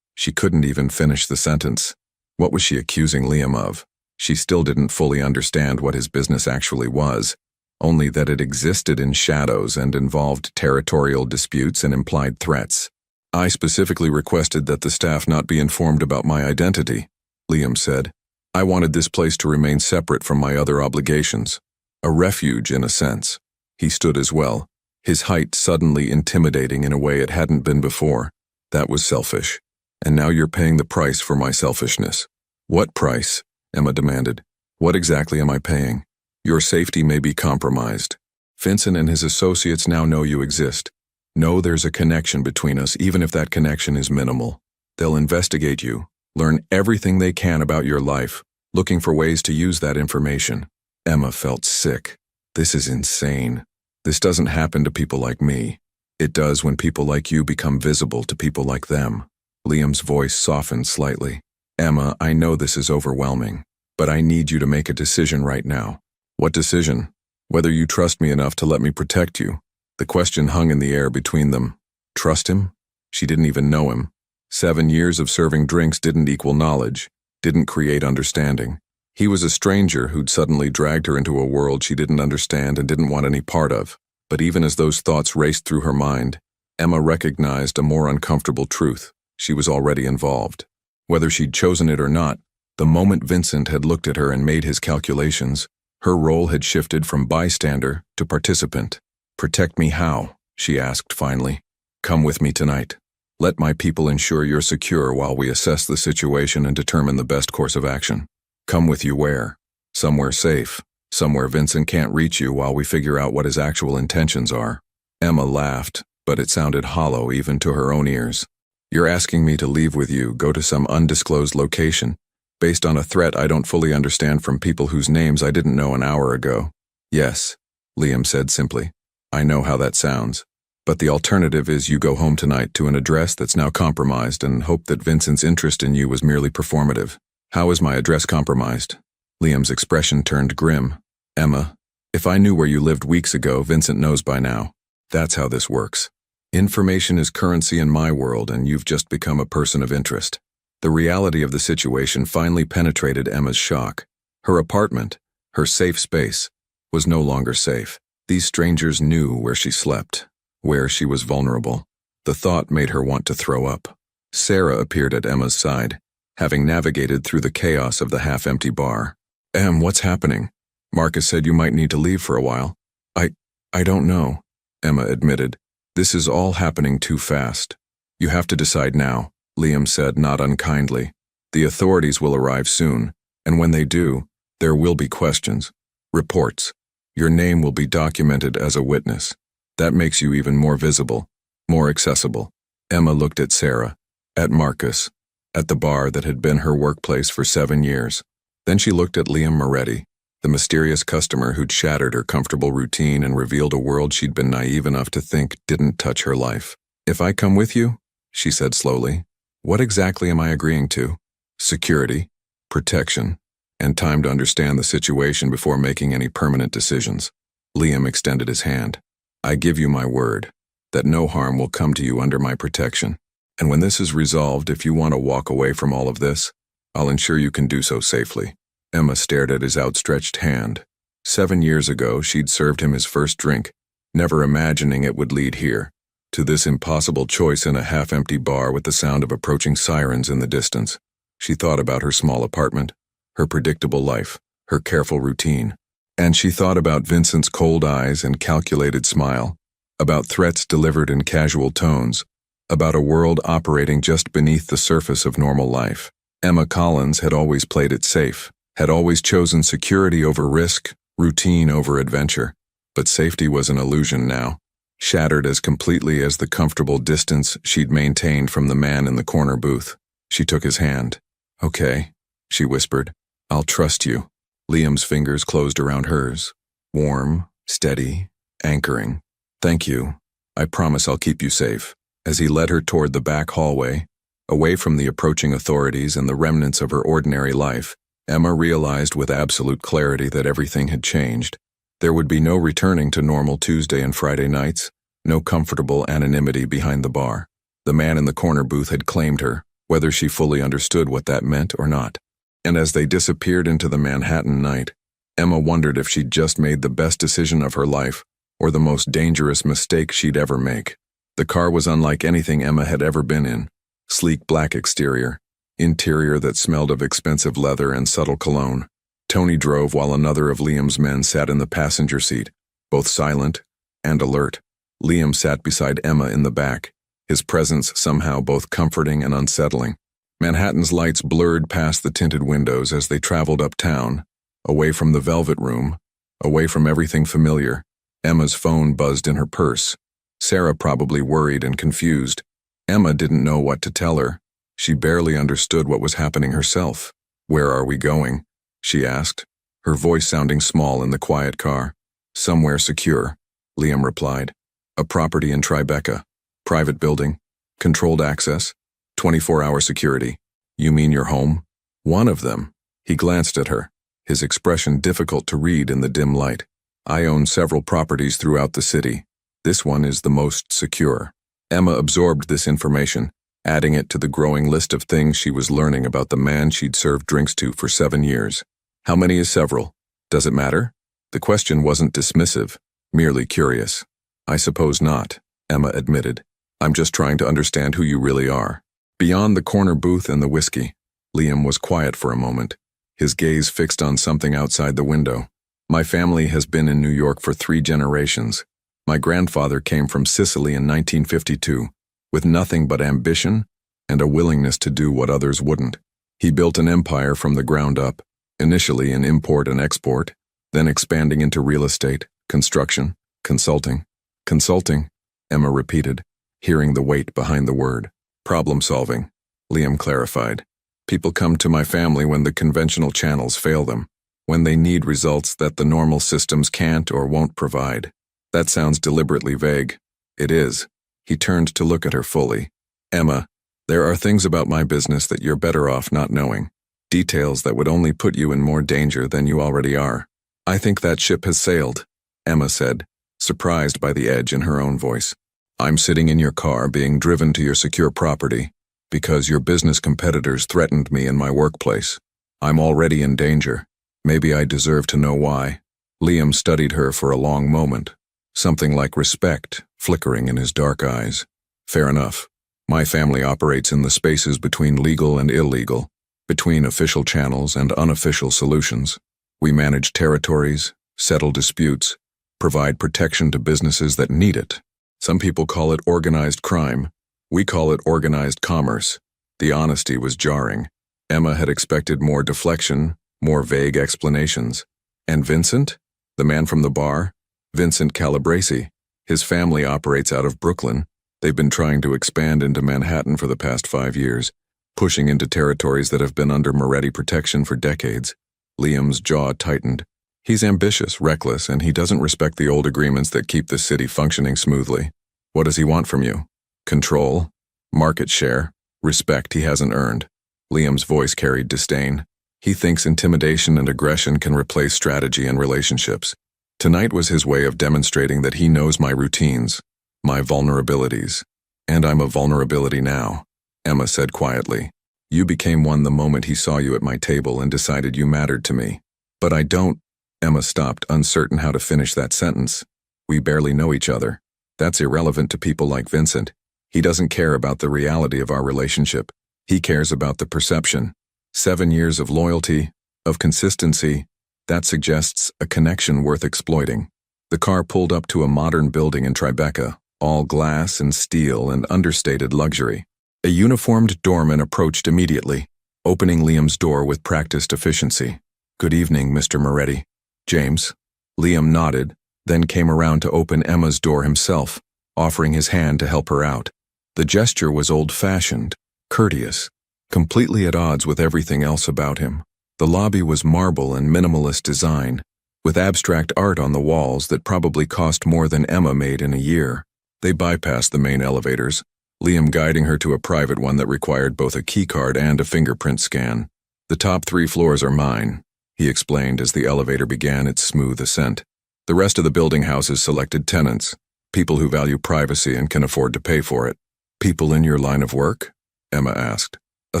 Speaker 1: she couldn't even finish the sentence. What was she accusing Liam of? She still didn't fully understand what his business actually was, only that it existed in shadows and involved territorial disputes and implied threats. I specifically requested that the staff not be informed about my identity, Liam said. I wanted this place to remain separate from my other obligations. A refuge, in a sense. He stood as well, his height suddenly intimidating in a way it hadn't been before. That was selfish. And now you're paying the price for my selfishness. What price? Emma demanded. What exactly am I paying? Your safety may be compromised. Vincent and his associates now know you exist. Know there's a connection between us, even if that connection is minimal. They'll investigate you, learn everything they can about your life, looking for ways to use that information. Emma felt sick. This is insane. This doesn't happen to people like me. It does when people like you become visible to people like them. Liam's voice softened slightly. Emma, I know this is overwhelming, but I need you to make a decision right now. What decision? Whether you trust me enough to let me protect you. The question hung in the air between them. Trust him? She didn't even know him. 7 years of serving drinks didn't equal knowledge, didn't create understanding. He was a stranger who'd suddenly dragged her into a world she didn't understand and didn't want any part of. But even as those thoughts raced through her mind, Emma recognized a more uncomfortable truth. She was already involved. Whether she'd chosen it or not, the moment Vincent had looked at her and made his calculations, her role had shifted from bystander to participant. Protect me how? She asked finally. Come with me tonight. Let my people ensure you're secure while we assess the situation and determine the best course of action. Come with you where? Somewhere safe. Somewhere Vincent can't reach you while we figure out what his actual intentions are. Emma laughed, but it sounded hollow even to her own ears. You're asking me to leave with you, go to some undisclosed location, based on a threat I don't fully understand from people whose names I didn't know an hour ago. Yes, Liam said simply. I know how that sounds. But the alternative is you go home tonight to an address that's now compromised and hope that Vincent's interest in you was merely performative. How is my address compromised? Liam's expression turned grim. Emma, if I knew where you lived weeks ago, Vincent knows by now. That's how this works. Information is currency in my world, and you've just become a person of interest. The reality of the situation finally penetrated Emma's shock. Her apartment, her safe space, was no longer safe. These strangers knew where she slept, where she was vulnerable. The thought made her want to throw up. Sarah appeared at Emma's side, having navigated through the chaos of the half-empty bar. Em, what's happening? Marcus said you might need to leave for a while. I don't know, Emma admitted, This is all happening too fast. You have to decide now, Liam said, not unkindly. The authorities will arrive soon, and when they do, there will be questions, reports. Your name will be documented as a witness. That makes you even more visible, more accessible. Emma looked at Sarah, at Marcus, at the bar that had been her workplace for 7 years. Then she looked at Liam Moretti, the mysterious customer who'd shattered her comfortable routine and revealed a world she'd been naive enough to think didn't touch her life. If I come with you, she said slowly, what exactly am I agreeing to? Security, protection, and time to understand the situation before making any permanent decisions. Liam extended his hand. I give you my word that no harm will come to you under my protection. And when this is resolved, if you want to walk away from all of this, I'll ensure you can do so safely. Emma stared at his outstretched hand. 7 years ago, she'd served him his first drink, never imagining it would lead here, to this impossible choice in a half-empty bar with the sound of approaching sirens in the distance. She thought about her small apartment, her predictable life, her careful routine. And she thought about Vincent's cold eyes and calculated smile, about threats delivered in casual tones, about a world operating just beneath the surface of normal life. Emma Collins had always played it safe, had always chosen security over risk, routine over adventure. But safety was an illusion now, shattered as completely as the comfortable distance she'd maintained from the man in the corner booth. She took his hand. Okay, she whispered. I'll trust you. Liam's fingers closed around hers. Warm, steady, anchoring. Thank you. I promise I'll keep you safe. As he led her toward the back hallway, away from the approaching authorities and the remnants of her ordinary life, Emma realized with absolute clarity that everything had changed. There would be no returning to normal Tuesday and Friday nights, no comfortable anonymity behind the bar. The man in the corner booth had claimed her, whether she fully understood what that meant or not. And as they disappeared into the Manhattan night, Emma wondered if she'd just made the best decision of her life or the most dangerous mistake she'd ever make. The car was unlike anything Emma had ever been in. Sleek black exterior, interior that smelled of expensive leather and subtle cologne. Tony drove while another of Liam's men sat in the passenger seat, both silent and alert. Liam sat beside Emma in the back, his presence somehow both comforting and unsettling. Manhattan's lights blurred past the tinted windows as they traveled uptown, away from the Velvet Room, away from everything familiar. Emma's phone buzzed in her purse. Sarah probably worried and confused. Emma didn't know what to tell her. She barely understood what was happening herself. Where are we going? She asked, her voice sounding small in the quiet car. Somewhere secure, Liam replied. A property in Tribeca. Private building. Controlled access. 24-hour security. You mean your home? One of them. He glanced at her, his expression difficult to read in the dim light. I own several properties throughout the city. This one is the most secure. Emma absorbed this information, adding it to the growing list of things she was learning about the man she'd served drinks to for 7 years. How many is several? Does it matter? The question wasn't dismissive, merely curious. I suppose not, Emma admitted. I'm just trying to understand who you really are. Beyond the corner booth and the whiskey, Liam was quiet for a moment, his gaze fixed on something outside the window. My family has been in New York for 3 generations. My grandfather came from Sicily in 1952, with nothing but ambition and a willingness to do what others wouldn't. He built an empire from the ground up, initially in import and export, then expanding into real estate, construction, consulting. Consulting, Emma repeated, hearing the weight behind the word. Problem solving, Liam clarified. People come to my family when the conventional channels fail them, when they need results that the normal systems can't or won't provide. That sounds deliberately vague. It is. He turned to look at her fully. Emma, there are things about my business that you're better off not knowing. Details that would only put you in more danger than you already are. I think that ship has sailed, Emma said, surprised by the edge in her own voice. I'm sitting in your car being driven to your secure property because your business competitors threatened me in my workplace. I'm already in danger. Maybe I deserve to know why. Liam studied her for a long moment, something like respect flickering in his dark eyes. Fair enough. My family operates in the spaces between legal and illegal, between official channels and unofficial solutions. We manage territories, settle disputes, provide protection to businesses that need it. Some people call it organized crime. We call it organized commerce. The honesty was jarring. Emma had expected more deflection, more vague explanations. And Vincent? The man from the bar? Vincent Calabresi. His family operates out of Brooklyn. They've been trying to expand into Manhattan for the past 5 years, pushing into territories that have been under Moretti protection for decades. Liam's jaw tightened. He's ambitious, reckless, and he doesn't respect the old agreements that keep the city functioning smoothly. What does he want from you? Control? Market share? Respect he hasn't earned. Liam's voice carried disdain. He thinks intimidation and aggression can replace strategy and relationships. Tonight was his way of demonstrating that he knows my routines, my vulnerabilities. And I'm a vulnerability now, Emma said quietly. You became one the moment he saw you at my table and decided you mattered to me. But I don't. Emma stopped, uncertain how to finish that sentence. We barely know each other. That's irrelevant to people like Vincent. He doesn't care about the reality of our relationship. He cares about the perception. 7 years of loyalty, of consistency, that suggests a connection worth exploiting. The car pulled up to a modern building in Tribeca, all glass and steel and understated luxury. A uniformed doorman approached immediately, opening Liam's door with practiced efficiency. Good evening, Mr. Moretti. James. Liam nodded, then came around to open Emma's door himself, offering his hand to help her out. The gesture was old-fashioned, courteous, completely at odds with everything else about him. The lobby was marble and minimalist design, with abstract art on the walls that probably cost more than Emma made in a year. They bypassed the main elevators, Liam guiding her to a private one that required both a keycard and a fingerprint scan. The top 3 floors are mine, he explained as the elevator began its smooth ascent. The rest of the building houses selected tenants, people who value privacy and can afford to pay for it. People in your line of work? Emma asked. A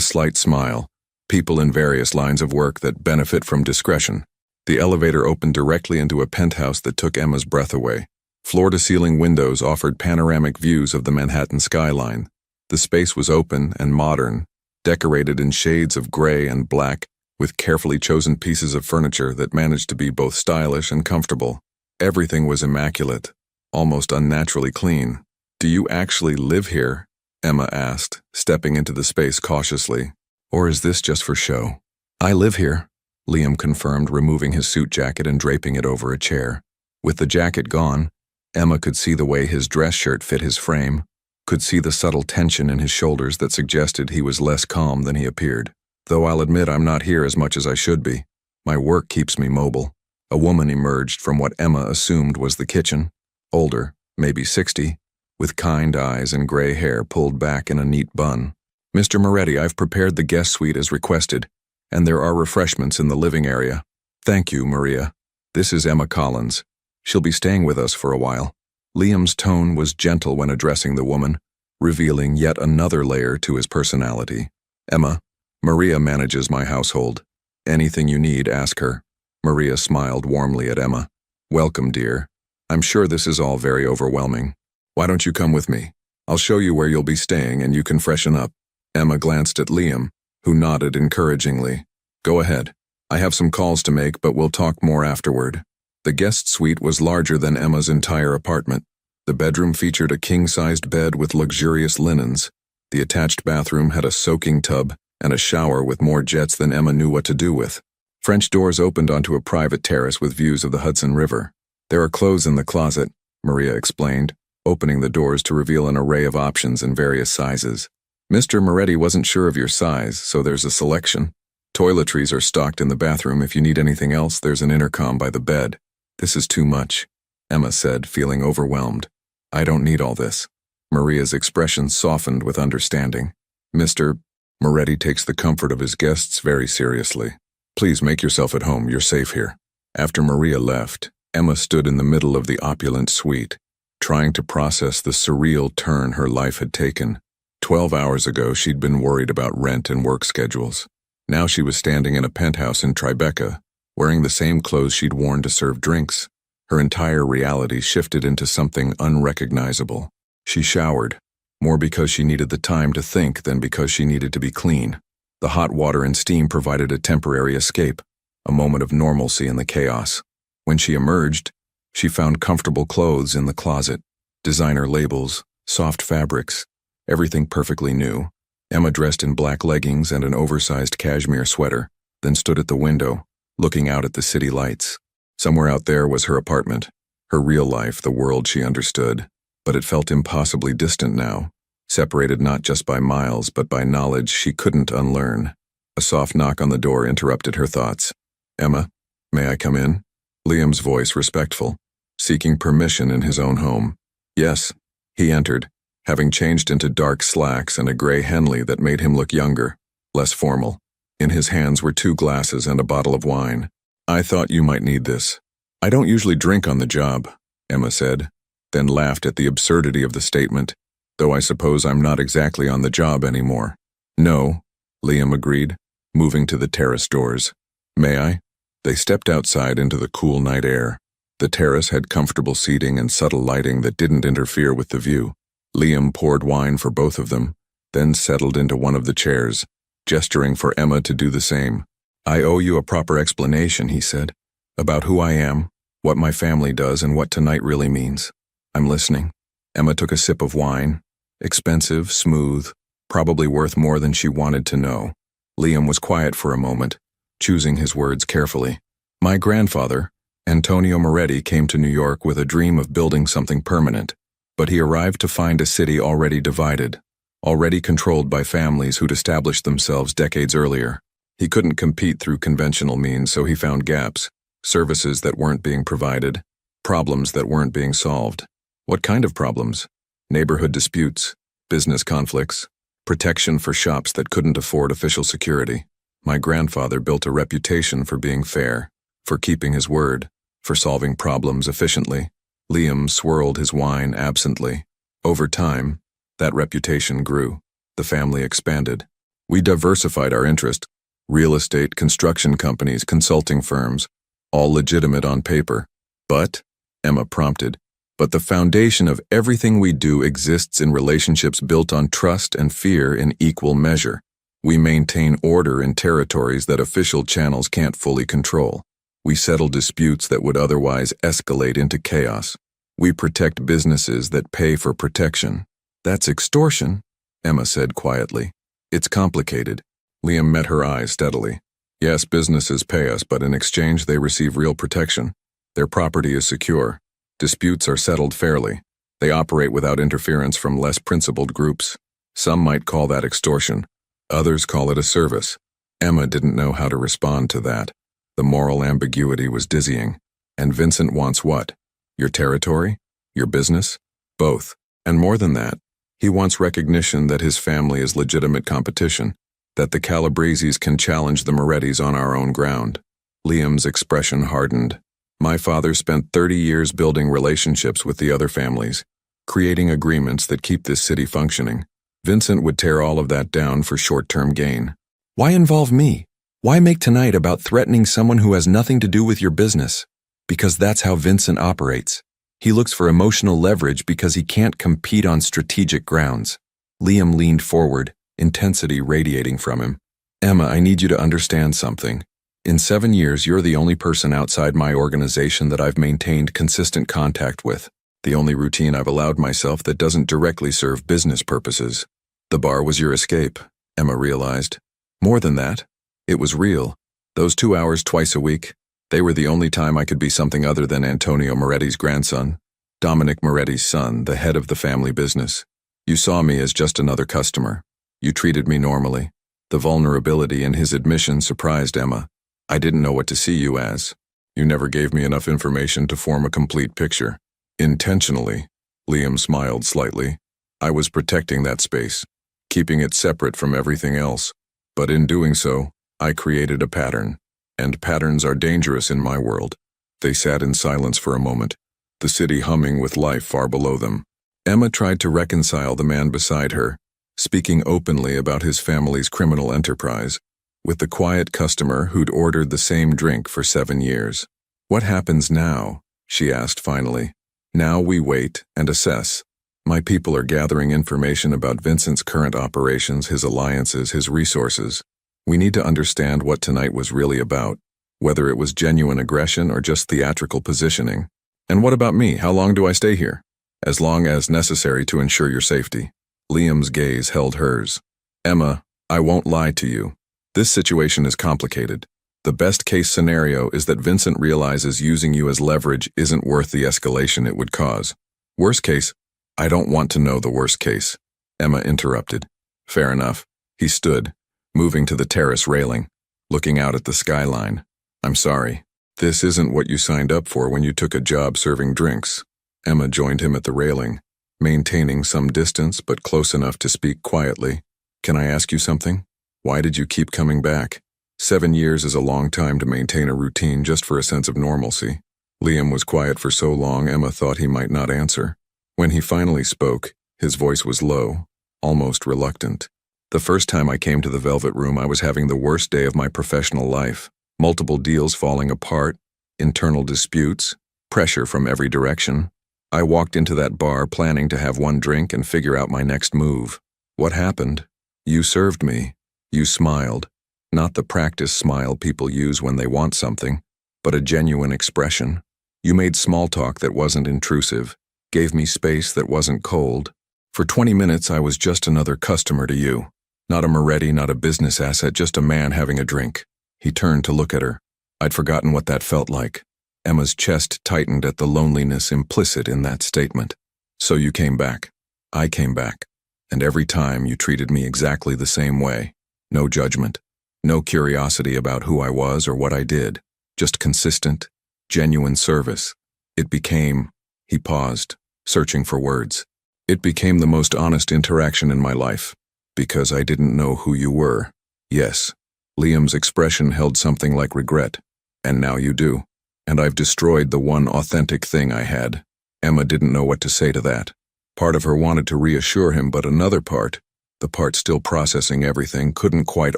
Speaker 1: slight smile. People in various lines of work that benefit from discretion. The elevator opened directly into a penthouse that took Emma's breath away. Floor-to-ceiling windows offered panoramic views of the Manhattan skyline. The space was open and modern, decorated in shades of gray and black, with carefully chosen pieces of furniture that managed to be both stylish and comfortable. Everything was immaculate, almost unnaturally clean. Do you actually live here? Emma asked, stepping into the space cautiously. Or is this just for show? I live here, Liam confirmed, removing his suit jacket and draping it over a chair. With the jacket gone, Emma could see the way his dress shirt fit his frame, could see the subtle tension in his shoulders that suggested he was less calm than he appeared. Though I'll admit I'm not here as much as I should be. My work keeps me mobile. A woman emerged from what Emma assumed was the kitchen, older, maybe 60, with kind eyes and gray hair pulled back in a neat bun. Mr. Moretti, I've prepared the guest suite as requested, and there are refreshments in the living area. Thank you, Maria. This is Emma Collins. She'll be staying with us for a while. Liam's tone was gentle when addressing the woman, revealing yet another layer to his personality. Emma, Maria manages my household. Anything you need, ask her. Maria smiled warmly at Emma. Welcome, dear. I'm sure this is all very overwhelming. Why don't you come with me? I'll show you where you'll be staying and you can freshen up. Emma glanced at Liam, who nodded encouragingly. Go ahead. I have some calls to make, but we'll talk more afterward. The guest suite was larger than Emma's entire apartment. The bedroom featured a king-sized bed with luxurious linens. The attached bathroom had a soaking tub and a shower with more jets than Emma knew what to do with. French doors opened onto a private terrace with views of the Hudson River. There are clothes in the closet, Maria explained, opening the doors to reveal an array of options in various sizes. Mr. Moretti wasn't sure of your size, so there's a selection. Toiletries are stocked in the bathroom. If you need anything else, there's an intercom by the bed. This is too much, Emma said, feeling overwhelmed. I don't need all this. Maria's expression softened with understanding. Mr. Moretti takes the comfort of his guests very seriously. Please make yourself at home. You're safe here. After Maria left, Emma stood in the middle of the opulent suite, trying to process the surreal turn her life had taken. 12 hours ago, she'd been worried about rent and work schedules. Now she was standing in a penthouse in Tribeca, wearing the same clothes she'd worn to serve drinks. Her entire reality shifted into something unrecognizable. She showered, more because she needed the time to think than because she needed to be clean. The hot water and steam provided a temporary escape, a moment of normalcy in the chaos. When she emerged, she found comfortable clothes in the closet. Designer labels, soft fabrics, everything perfectly new. Emma dressed in black leggings and an oversized cashmere sweater, then stood at the window, looking out at the city lights. Somewhere out there was her apartment, her real life, the world she understood, but it felt impossibly distant now, separated not just by miles but by knowledge she couldn't unlearn. A soft knock on the door interrupted her thoughts. "Emma, may I come in?" Liam's voice respectful, seeking permission in his own home. "Yes." He entered, having changed into dark slacks and a gray Henley that made him look younger, less formal. In his hands were 2 glasses and a bottle of wine. "I thought you might need this." "I don't usually drink on the job," Emma said, then laughed at the absurdity of the statement, "though I suppose I'm not exactly on the job anymore." "No," Liam agreed, moving to the terrace doors. "May I?" They stepped outside into the cool night air. The terrace had comfortable seating and subtle lighting that didn't interfere with the view. Liam poured wine for both of them, then settled into one of the chairs, gesturing for Emma to do the same. "I owe you a proper explanation," he said, "about who I am, what my family does, and what tonight really means." "I'm listening." Emma took a sip of wine. Expensive, smooth, probably worth more than she wanted to know. Liam was quiet for a moment, choosing his words carefully. "My grandfather, Antonio Moretti, came to New York with a dream of building something permanent, but he arrived to find a city already divided, already controlled by families who'd established themselves decades earlier. He couldn't compete through conventional means, so he found gaps, services that weren't being provided, problems that weren't being solved." "What kind of problems?" "Neighborhood disputes, business conflicts, protection for shops that couldn't afford official security. My grandfather built a reputation for being fair, for keeping his word, for solving problems efficiently." Liam swirled his wine absently. "Over time, that reputation grew. The family expanded. We diversified our interest. Real estate, construction companies, consulting firms, all legitimate on paper. But," Emma prompted, "but the foundation of everything we do exists in relationships built on trust and fear in equal measure. We maintain order in territories that official channels can't fully control. We settle disputes that would otherwise escalate into chaos. We protect businesses that pay for protection." "That's extortion," Emma said quietly. "It's complicated." Liam met her eyes steadily. "Yes, businesses pay us, but in exchange they receive real protection. Their property is secure. Disputes are settled fairly. They operate without interference from less principled groups. Some might call that extortion. Others call it a service." Emma didn't know how to respond to that. The moral ambiguity was dizzying. "And Vincent wants what? Your territory? Your business?" "Both. And more than that. He wants recognition that his family is legitimate competition, that the Calabreses can challenge the Morettis on our own ground." Liam's expression hardened. "My father spent 30 years building relationships with the other families, creating agreements that keep this city functioning. Vincent would tear all of that down for short-term gain." "Why involve me? Why make tonight about threatening someone who has nothing to do with your business?" "Because that's how Vincent operates. He looks for emotional leverage because he can't compete on strategic grounds." Liam leaned forward, intensity radiating from him. "Emma, I need you to understand something. In 7 years, you're the only person outside my organization that I've maintained consistent contact with. The only routine I've allowed myself that doesn't directly serve business purposes. The bar was your escape," Emma realized. "More than that, it was real. Those 2 hours twice a week, they were the only time I could be something other than Antonio Moretti's grandson, Dominic Moretti's son, the head of the family business. You saw me as just another customer. You treated me normally." The vulnerability in his admission surprised Emma. "I didn't know what to see you as. You never gave me enough information to form a complete picture." "Intentionally," Liam smiled slightly. "I was protecting that space, keeping it separate from everything else. But in doing so, I created a pattern. And patterns are dangerous in my world." They sat in silence for a moment, the city humming with life far below them. Emma tried to reconcile the man beside her, speaking openly about his family's criminal enterprise, with the quiet customer who'd ordered the same drink for 7 years. "What happens now?" she asked finally. "Now we wait and assess. My people are gathering information about Vincent's current operations, his alliances, his resources. We need to understand what tonight was really about, whether it was genuine aggression or just theatrical positioning." "And what about me? How long do I stay here?" as long as necessary to ensure your safety. Liam's gaze held hers. Emma, I won't lie to you. This situation is complicated. The best-case scenario is that Vincent realizes using you as leverage isn't worth the escalation it would cause. Worst case, I don't want to know the worst case. Emma interrupted. Fair enough. He stood, moving to the terrace railing, looking out at the skyline. I'm sorry. This isn't what you signed up for when you took a job serving drinks. Emma joined him at the railing, maintaining some distance but close enough to speak quietly. Can I ask you something? Why did you keep coming back? 7 years is a long time to maintain a routine just for a sense of normalcy. Liam was quiet for so long Emma thought he might not answer. When he finally spoke, his voice was low, almost reluctant. The first time I came to the Velvet Room, I was having the worst day of my professional life. Multiple deals falling apart, internal disputes, pressure from every direction. I walked into that bar planning to have one drink and figure out my next move. What happened? You served me. You smiled. Not the practice smile people use when they want something, but a genuine expression. You made small talk that wasn't intrusive, gave me space that wasn't cold. For 20 minutes I was just another customer to you. Not a Moretti, not a business asset, just a man having a drink. He turned to look at her. I'd forgotten what that felt like. Emma's chest tightened at the loneliness implicit in that statement. So you came back. I came back. And every time you treated me exactly the same way. No judgment. No curiosity about who I was or what I did. Just consistent, genuine service. It became, he paused, searching for words. It became the most honest interaction in my life. Because I didn't know who you were. Yes. Liam's expression held something like regret. And now you do. And I've destroyed the one authentic thing I had. Emma didn't know what to say to that. Part of her wanted to reassure him, but another part, the part still processing everything, couldn't quite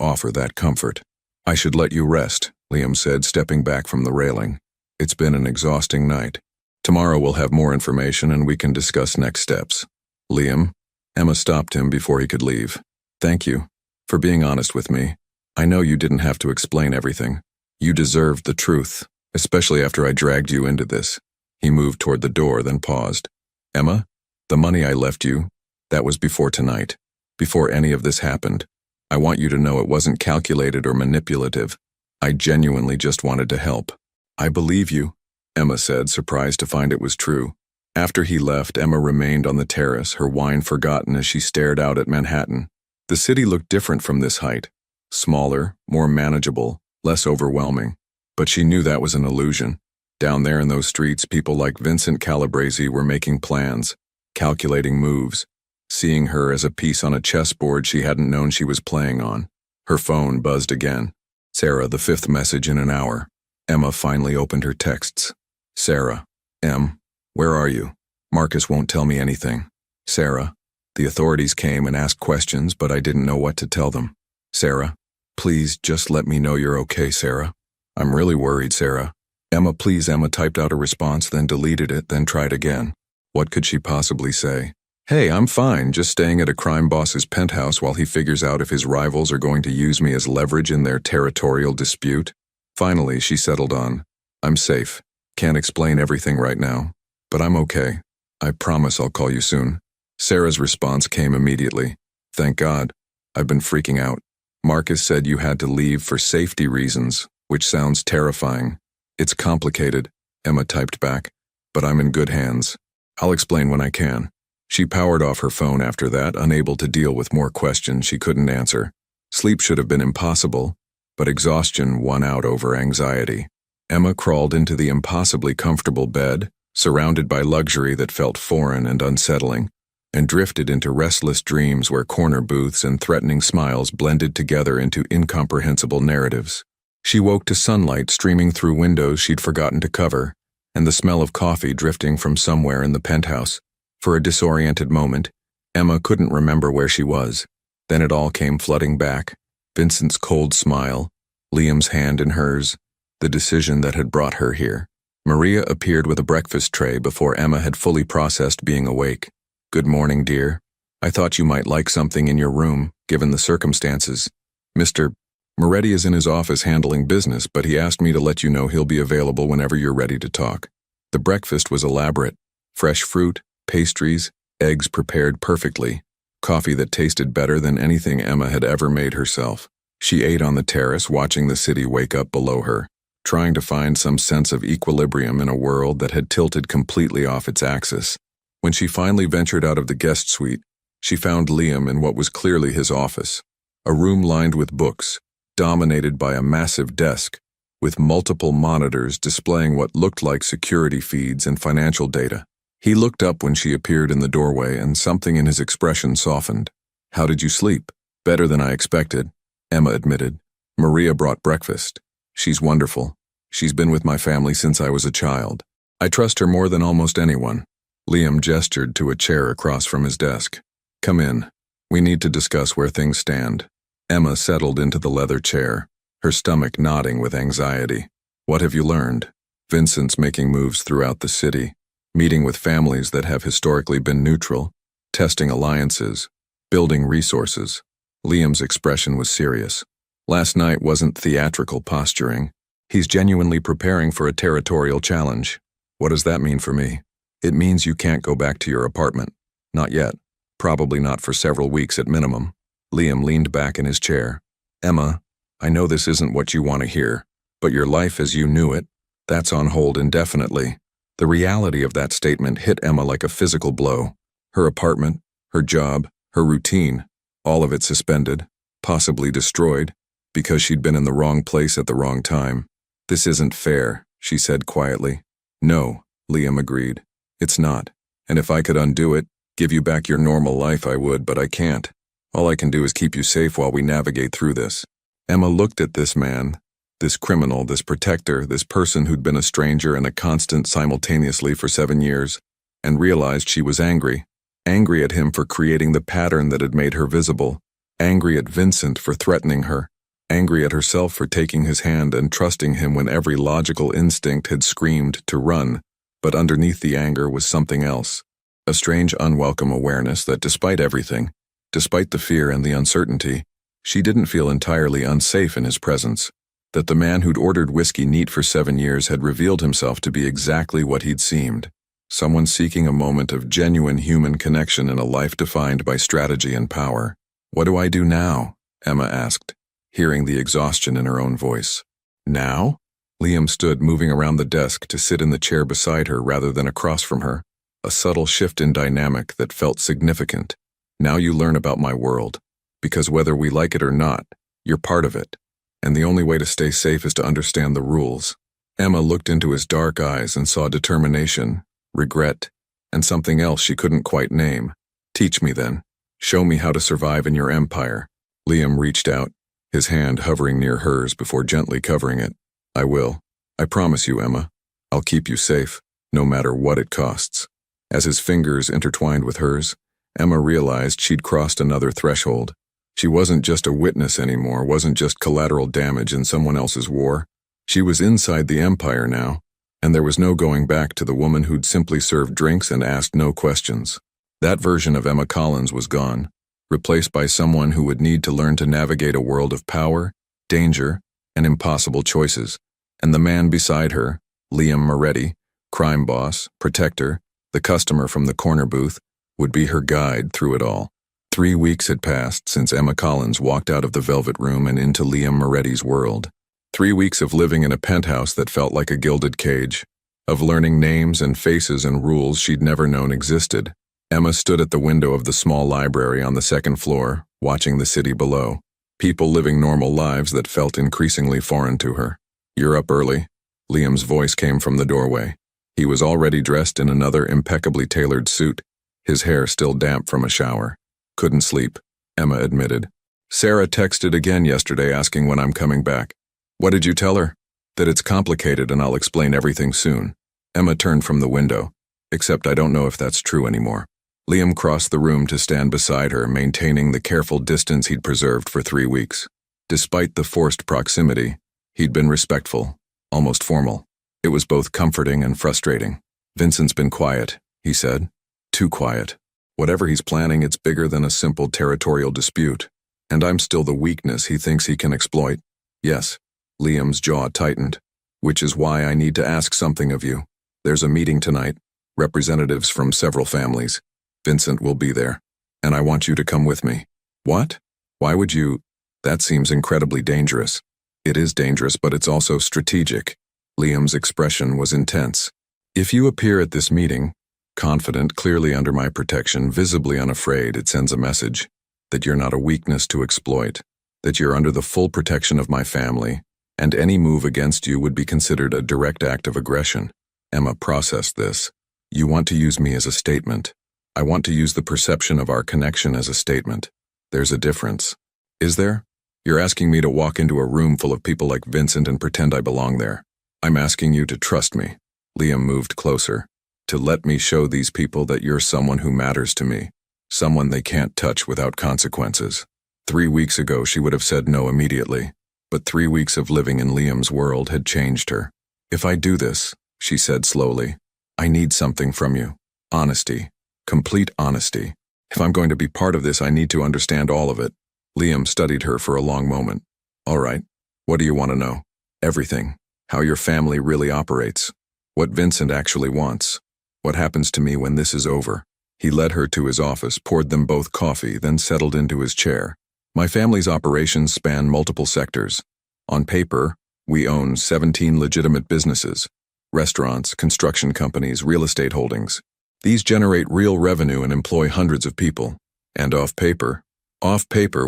Speaker 1: offer that comfort. I should let you rest, Liam said, stepping back from the railing. It's been an exhausting night. Tomorrow we'll have more information and we can discuss next steps. Liam? Emma stopped him before he could leave. Thank you for being honest with me. I know you didn't have to explain everything. You deserved the truth, especially after I dragged you into this. He moved toward the door, then paused. Emma, the money I left you, that was before tonight. Before any of this happened. I want you to know it wasn't calculated or manipulative. I genuinely just wanted to help. I believe you, Emma said, surprised to find it was true. After he left, Emma remained on the terrace, her wine forgotten as she stared out at Manhattan. The city looked different from this height. Smaller, more manageable, less overwhelming. But she knew that was an illusion. Down there in those streets, people like Vincent Calabrese were making plans, calculating moves, seeing her as a piece on a chessboard she hadn't known she was playing on. Her phone buzzed again. Sarah, the 5th message in an hour. Emma finally opened her texts. Sarah. Em. Where are you? Marcus won't tell me anything. Sarah. The authorities came and asked questions, but I didn't know what to tell them. Sarah. Please, just let me know you're okay, Sarah. I'm really worried, Sarah. Emma, please. Emma typed out a response, then deleted it, then tried again. What could she possibly say? Hey, I'm fine, just staying at a crime boss's penthouse while he figures out if his rivals are going to use me as leverage in their territorial dispute. Finally, she settled on, I'm safe. Can't explain everything right now, but I'm okay. I promise I'll call you soon. Sarah's response came immediately. Thank God. I've been freaking out. Marcus said you had to leave for safety reasons, which sounds terrifying. It's complicated, Emma typed back, but I'm in good hands. I'll explain when I can. She powered off her phone after that, unable to deal with more questions she couldn't answer. Sleep should have been impossible, but exhaustion won out over anxiety. Emma crawled into the impossibly comfortable bed, surrounded by luxury that felt foreign and unsettling, and drifted into restless dreams where corner booths and threatening smiles blended together into incomprehensible narratives. She woke to sunlight streaming through windows she'd forgotten to cover, and the smell of coffee drifting from somewhere in the penthouse. For a disoriented moment, Emma couldn't remember where she was. Then it all came flooding back. Vincent's cold smile, Liam's hand in hers, the decision that had brought her here. Maria appeared with a breakfast tray before Emma had fully processed being awake. Good morning, dear. I thought you might like something in your room, given the circumstances. Mr. Moretti is in his office handling business, but he asked me to let you know he'll be available whenever you're ready to talk. The breakfast was elaborate. Fresh fruit, pastries, eggs prepared perfectly, coffee that tasted better than anything Emma had ever made herself. She ate on the terrace, watching the city wake up below her, trying to find some sense of equilibrium in a world that had tilted completely off its axis. When she finally ventured out of the guest suite, she found Liam in what was clearly his office, a room lined with books, dominated by a massive desk, with multiple monitors displaying what looked like security feeds and financial data. He looked up when she appeared in the doorway, and something in his expression softened. "How did you sleep?" "Better than I expected," Emma admitted. "Maria brought breakfast. She's wonderful. She's been with my family since I was a child. I trust her more than almost anyone." Liam gestured to a chair across from his desk. "Come in. We need to discuss where things stand." Emma settled into the leather chair, her stomach knotting with anxiety. "What have you learned?" "Vincent's making moves throughout the city, meeting with families that have historically been neutral, testing alliances, building resources." Liam's expression was serious. "Last night wasn't theatrical posturing. He's genuinely preparing for a territorial challenge." "What does that mean for me?" "It means you can't go back to your apartment. Not yet. Probably not for several weeks at minimum." Liam leaned back in his chair. "Emma, I know this isn't what you want to hear, but your life as you knew it, that's on hold indefinitely." The reality of that statement hit Emma like a physical blow. Her apartment, her job, her routine, all of it suspended, possibly destroyed, because she'd been in the wrong place at the wrong time. "This isn't fair," she said quietly. "No," Liam agreed. "It's not. And if I could undo it, give you back your normal life, I would, but I can't. All I can do is keep you safe while we navigate through this." Emma looked at this man, this criminal, this protector, this person who'd been a stranger and a constant simultaneously for 7 years, and realized she was angry. Angry at him for creating the pattern that had made her visible, angry at Vincent for threatening her, angry at herself for taking his hand and trusting him when every logical instinct had screamed to run. But underneath the anger was something else, a strange, unwelcome awareness that despite everything, despite the fear and the uncertainty, she didn't feel entirely unsafe in his presence, that the man who'd ordered whiskey neat for 7 years had revealed himself to be exactly what he'd seemed, someone seeking a moment of genuine human connection in a life defined by strategy and power. "What do I do now?" Emma asked, hearing the exhaustion in her own voice. "Now?" Liam stood, moving around the desk to sit in the chair beside her rather than across from her, a subtle shift in dynamic that felt significant. "Now you learn about my world, because whether we like it or not, you're part of it, and the only way to stay safe is to understand the rules." Emma looked into his dark eyes and saw determination, regret, and something else she couldn't quite name. "Teach me then. Show me how to survive in your empire." Liam reached out, his hand hovering near hers before gently covering it. "I will. I promise you, Emma. I'll keep you safe, no matter what it costs." As his fingers intertwined with hers, Emma realized she'd crossed another threshold. She wasn't just a witness anymore, wasn't just collateral damage in someone else's war. She was inside the empire now, and there was no going back to the woman who'd simply served drinks and asked no questions. That version of Emma Collins was gone, replaced by someone who would need to learn to navigate a world of power, danger, and impossible choices. And the man beside her, Liam Moretti, crime boss, protector, the customer from the corner booth, would be her guide through it all. 3 weeks had passed since Emma Collins walked out of the Velvet Room and into Liam Moretti's world. 3 weeks of living in a penthouse that felt like a gilded cage, of learning names and faces and rules she'd never known existed. Emma stood at the window of the small library on the second floor, watching the city below, people living normal lives that felt increasingly foreign to her. "You're up early." Liam's voice came from the doorway. He was already dressed in another impeccably tailored suit, his hair still damp from a shower. "Couldn't sleep," Emma admitted. "Sarah texted again yesterday asking when I'm coming back." "What did you tell her?" "That it's complicated and I'll explain everything soon." Emma turned from the window. "Except I don't know if that's true anymore." Liam crossed the room to stand beside her, maintaining the careful distance he'd preserved for 3 weeks. Despite the forced proximity, he'd been respectful, almost formal. It was both comforting and frustrating. "Vincent's been quiet," he said. "Too quiet. Whatever he's planning, it's bigger than a simple territorial dispute. And I'm still the weakness he thinks he can exploit." "Yes." Liam's jaw tightened. "Which is why I need to ask something of you. There's a meeting tonight. representatives from several families. Vincent will be there, and I want you to come with me. What? Why would you? That seems incredibly dangerous. It is dangerous, but it's also strategic. Liam's expression was intense. If you appear at this meeting, confident, clearly under my protection, visibly unafraid, it sends a message that you're not a weakness to exploit, that you're under the full protection of my family, and any move against you would be considered a direct act of aggression. Emma processed this. You want to use me as a statement. I want to use the perception of our connection as a statement. There's a difference. Is there? You're asking me to walk into a room full of people like Vincent and pretend I belong there. I'm asking you to trust me. Liam moved closer. To let me show these people that you're someone who matters to me. Someone they can't touch without consequences. 3 weeks ago she would have said no immediately, but 3 weeks of living in Liam's world had changed her. If I do this, she said slowly, I need something from you. Honesty. Complete honesty. If I'm going to be part of this, I need to understand all of it. Liam studied her for a long moment. All right. What do you want to know? Everything. How your family really operates. What Vincent actually wants. What happens to me when this is over? He led her to his office, poured them both coffee, then settled into his chair. My family's operations span multiple sectors. On paper, we own 17 legitimate businesses. Restaurants, construction companies, real estate holdings. These generate real revenue and employ hundreds of people. And off paper,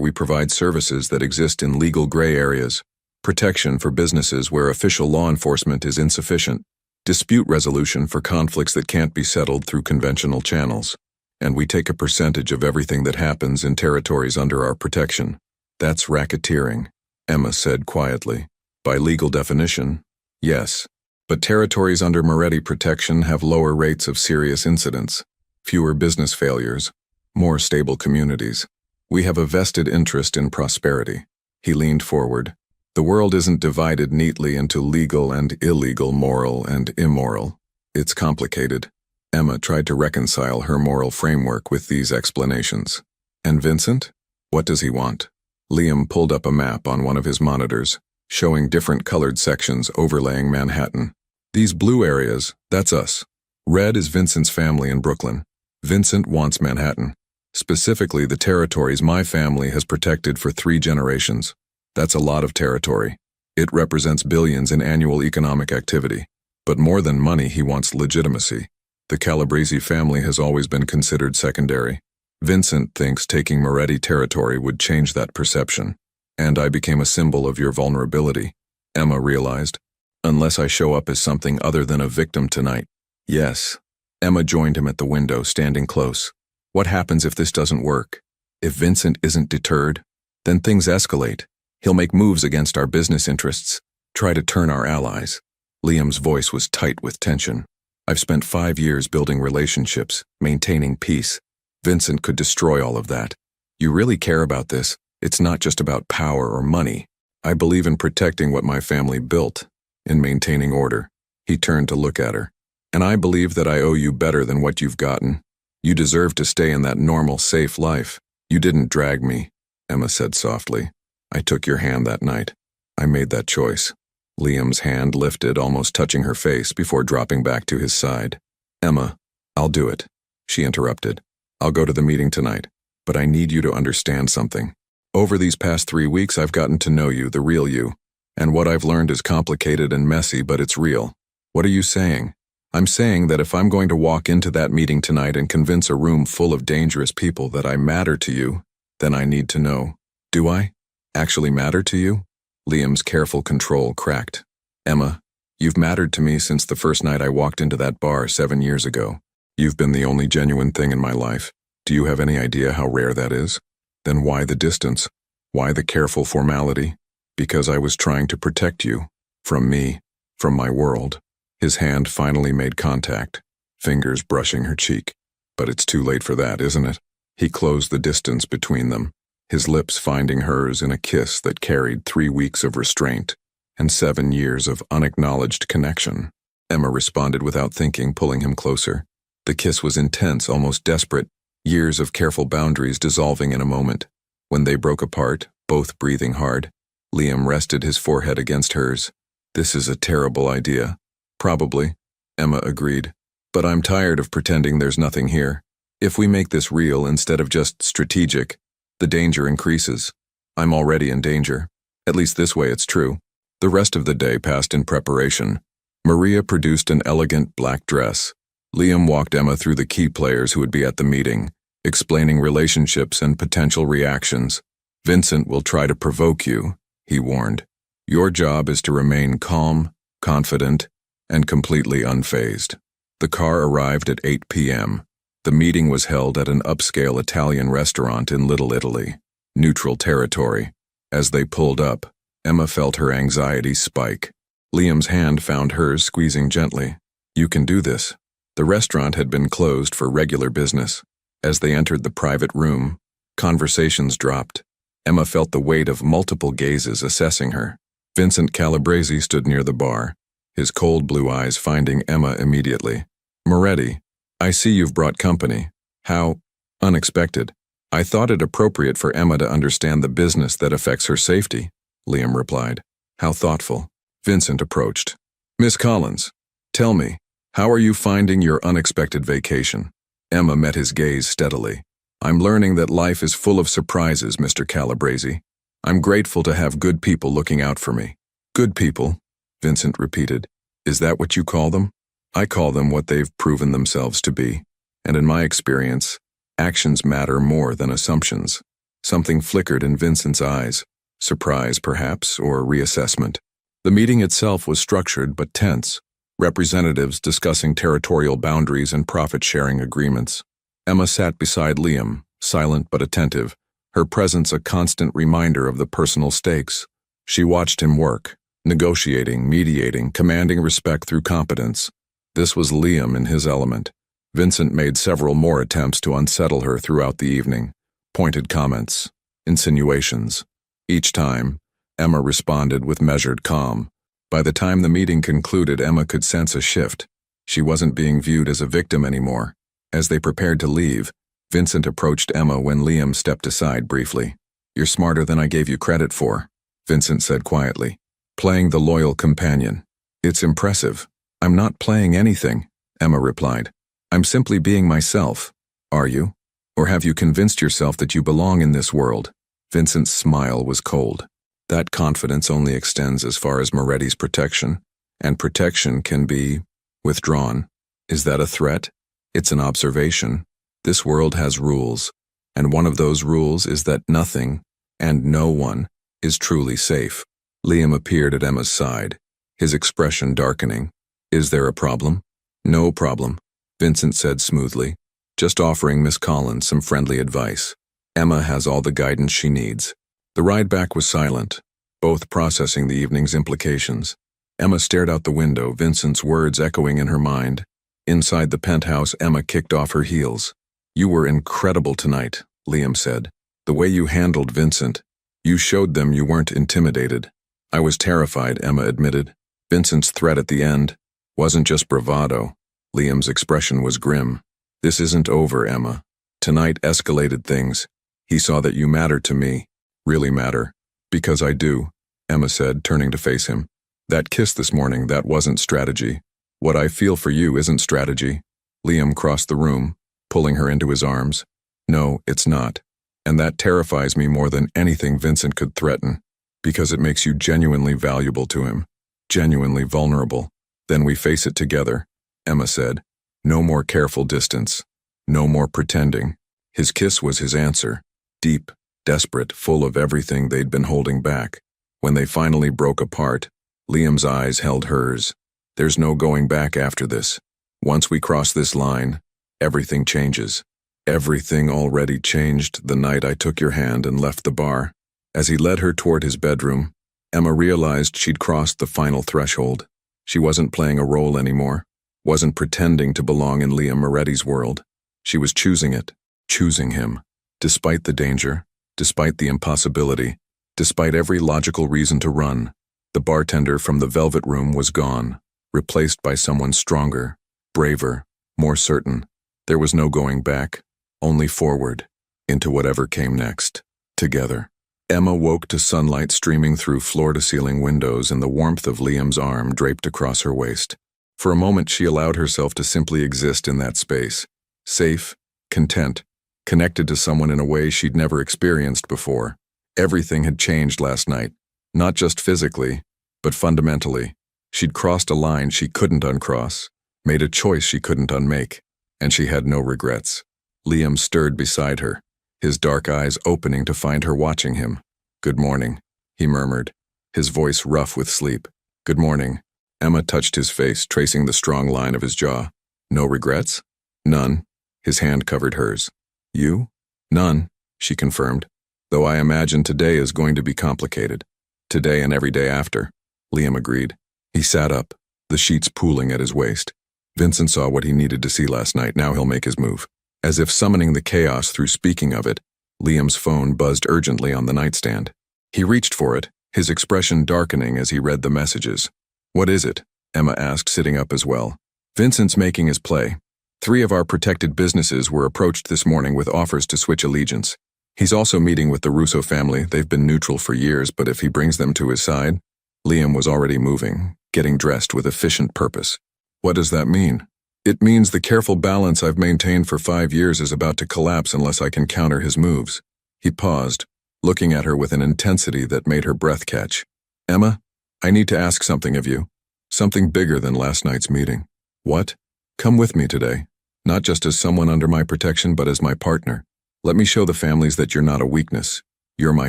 Speaker 1: we provide services that exist in legal gray areas, protection for businesses where official law enforcement is insufficient, dispute resolution for conflicts that can't be settled through conventional channels, and we take a percentage of everything that happens in territories under our protection. That's racketeering, Emma said quietly. By legal definition, yes. But territories under Moretti protection have lower rates of serious incidents, fewer business failures, more stable communities. We have a vested interest in prosperity. He leaned forward. The world isn't divided neatly into legal and illegal, moral and immoral. It's complicated. Emma tried to reconcile her moral framework with these explanations. And Vincent? What does he want? Liam pulled up a map on one of his monitors, showing different colored sections overlaying Manhattan. These blue areas, that's us. Red is Vincent's family in Brooklyn. Vincent wants Manhattan. Specifically the territories my family has protected for 3 generations. That's a lot of territory. It represents billions in annual economic activity. But more than money, he wants legitimacy. The Calabrese family has always been considered secondary. Vincent thinks taking Moretti territory would change that perception. And I became a symbol of your vulnerability, Emma realized. Unless I show up as something other than a victim tonight. Yes. Emma joined him at the window, standing close. What happens if this doesn't work? If Vincent isn't deterred, then things escalate. He'll make moves against our business interests, try to turn our allies. Liam's voice was tight with tension. I've spent 5 years building relationships, maintaining peace. Vincent could destroy all of that. You really care about this? It's not just about power or money. I believe in protecting what my family built, in maintaining order. He turned to look at her. And I believe that I owe you better than what you've gotten. You deserve to stay in that normal, safe life. You didn't drag me, Emma said softly. I took your hand that night. I made that choice. Liam's hand lifted, almost touching her face, before dropping back to his side. Emma, I'll do it, she interrupted. I'll go to the meeting tonight, but I need you to understand something. Over these past 3 weeks, I've gotten to know you, the real you. And what I've learned is complicated and messy, but it's real. What are you saying? I'm saying that if I'm going to walk into that meeting tonight and convince a room full of dangerous people that I matter to you, then I need to know. Do I actually matter to you? Liam's careful control cracked. Emma, you've mattered to me since the first night I walked into that bar 7 years ago. You've been the only genuine thing in my life. Do you have any idea how rare that is? Then why the distance? Why the careful formality? Because I was trying to protect you. From me. From my world. His hand finally made contact, fingers brushing her cheek. But it's too late for that, isn't it? He closed the distance between them, his lips finding hers in a kiss that carried 3 weeks of restraint and 7 years of unacknowledged connection. Emma responded without thinking, pulling him closer. The kiss was intense, almost desperate, years of careful boundaries dissolving in a moment. When they broke apart, both breathing hard, Liam rested his forehead against hers. This is a terrible idea. Probably, Emma agreed. But I'm tired of pretending there's nothing here. If we make this real instead of just strategic, the danger increases. I'm already in danger. At least this way it's true. The rest of the day passed in preparation. Maria produced an elegant black dress. Liam walked Emma through the key players who would be at the meeting, explaining relationships and potential reactions. Vincent will try to provoke you, he warned. Your job is to remain calm, confident, and completely unfazed. The car arrived at 8 p.m. The meeting was held at an upscale Italian restaurant in Little Italy, neutral territory. As they pulled up, Emma felt her anxiety spike. Liam's hand found hers, squeezing gently. You can do this. The restaurant had been closed for regular business. As they entered the private room, conversations dropped. Emma felt the weight of multiple gazes assessing her. Vincent Calabrese stood near the bar, his cold blue eyes finding Emma immediately. Moretti, I see you've brought company. How unexpected. I thought it appropriate for Emma to understand the business that affects her safety, Liam replied. How thoughtful. Vincent approached. Miss Collins, tell me, how are you finding your unexpected vacation? Emma met his gaze steadily. I'm learning that life is full of surprises, Mr. Calabrese. I'm grateful to have good people looking out for me. Good people, Vincent repeated. Is that what you call them? I call them what they've proven themselves to be. And in my experience, actions matter more than assumptions. Something flickered in Vincent's eyes. Surprise, perhaps, or reassessment. The meeting itself was structured but tense. Representatives discussing territorial boundaries and profit-sharing agreements. Emma sat beside Liam, silent but attentive, her presence a constant reminder of the personal stakes. She watched him work, negotiating, mediating, commanding respect through competence. This was Liam in his element. Vincent made several more attempts to unsettle her throughout the evening. Pointed comments, insinuations. Each time, Emma responded with measured calm. By the time the meeting concluded, Emma could sense a shift. She wasn't being viewed as a victim anymore. As they prepared to leave, Vincent approached Emma when Liam stepped aside briefly. You're smarter than I gave you credit for, Vincent said quietly. Playing the loyal companion. It's impressive. I'm not playing anything, Emma replied. I'm simply being myself. Are you? Or have you convinced yourself that you belong in this world? Vincent's smile was cold. That confidence only extends as far as Moretti's protection, and protection can be withdrawn. Is that a threat? It's an observation. This world has rules, and one of those rules is that nothing, and no one, is truly safe. Liam appeared at Emma's side, his expression darkening. Is there a problem? No problem, Vincent said smoothly, just offering Miss Collins some friendly advice. Emma has all the guidance she needs. The ride back was silent, both processing the evening's implications. Emma stared out the window, Vincent's words echoing in her mind. Inside the penthouse, Emma kicked off her heels. You were incredible tonight, Liam said. The way you handled Vincent. You showed them you weren't intimidated. I was terrified, Emma admitted. Vincent's threat at the end wasn't just bravado. Liam's expression was grim. This isn't over, Emma. Tonight escalated things. He saw that you matter to me. Really matter. Because I do, Emma said, turning to face him. That kiss this morning, that wasn't strategy. What I feel for you isn't strategy. Liam crossed the room, pulling her into his arms. No, it's not. And that terrifies me more than anything Vincent could threaten. Because it makes you genuinely valuable to him. Genuinely vulnerable. Then we face it together, Emma said. No more careful distance. No more pretending. His kiss was his answer. Deep, desperate, full of everything they'd been holding back. When they finally broke apart, Liam's eyes held hers. There's no going back after this. Once we cross this line, everything changes. Everything already changed the night I took your hand and left the bar. As he led her toward his bedroom, Emma realized she'd crossed the final threshold. She wasn't playing a role anymore, wasn't pretending to belong in Liam Moretti's world. She was choosing it, choosing him. Despite the danger, despite the impossibility, despite every logical reason to run, the bartender from the Velvet Room was gone, replaced by someone stronger, braver, more certain. There was no going back, only forward, into whatever came next, together. Emma woke to sunlight streaming through floor-to-ceiling windows and the warmth of Liam's arm draped across her waist. For a moment, she allowed herself to simply exist in that space, safe, content, connected to someone in a way she'd never experienced before. Everything had changed last night, not just physically, but fundamentally. She'd crossed a line she couldn't uncross, made a choice she couldn't unmake, and she had no regrets. Liam stirred beside her, his dark eyes opening to find her watching him. "Good morning," he murmured, his voice rough with sleep. "Good morning." Emma touched his face, tracing the strong line of his jaw. "No regrets?" "None." His hand covered hers. "You?" "None," she confirmed, "though I imagine today is going to be complicated. Today and every day after." Liam agreed. He sat up, the sheets pooling at his waist. Vincent saw what he needed to see last night. Now he'll make his move. As if summoning the chaos through speaking of it, Liam's phone buzzed urgently on the nightstand. He reached for it, his expression darkening as he read the messages. "What is it?" Emma asked, sitting up as well. "Vincent's making his play. 3 of our protected businesses were approached this morning with offers to switch allegiance. He's also meeting with the Russo family. They've been neutral for years, but if he brings them to his side..." Liam was already moving, getting dressed with efficient purpose. "What does that mean?" "It means the careful balance I've maintained for 5 years is about to collapse unless I can counter his moves." He paused, looking at her with an intensity that made her breath catch. "Emma, I need to ask something of you. Something bigger than last night's meeting." "What?" "Come with me today. Not just as someone under my protection, but as my partner. Let me show the families that you're not a weakness. You're my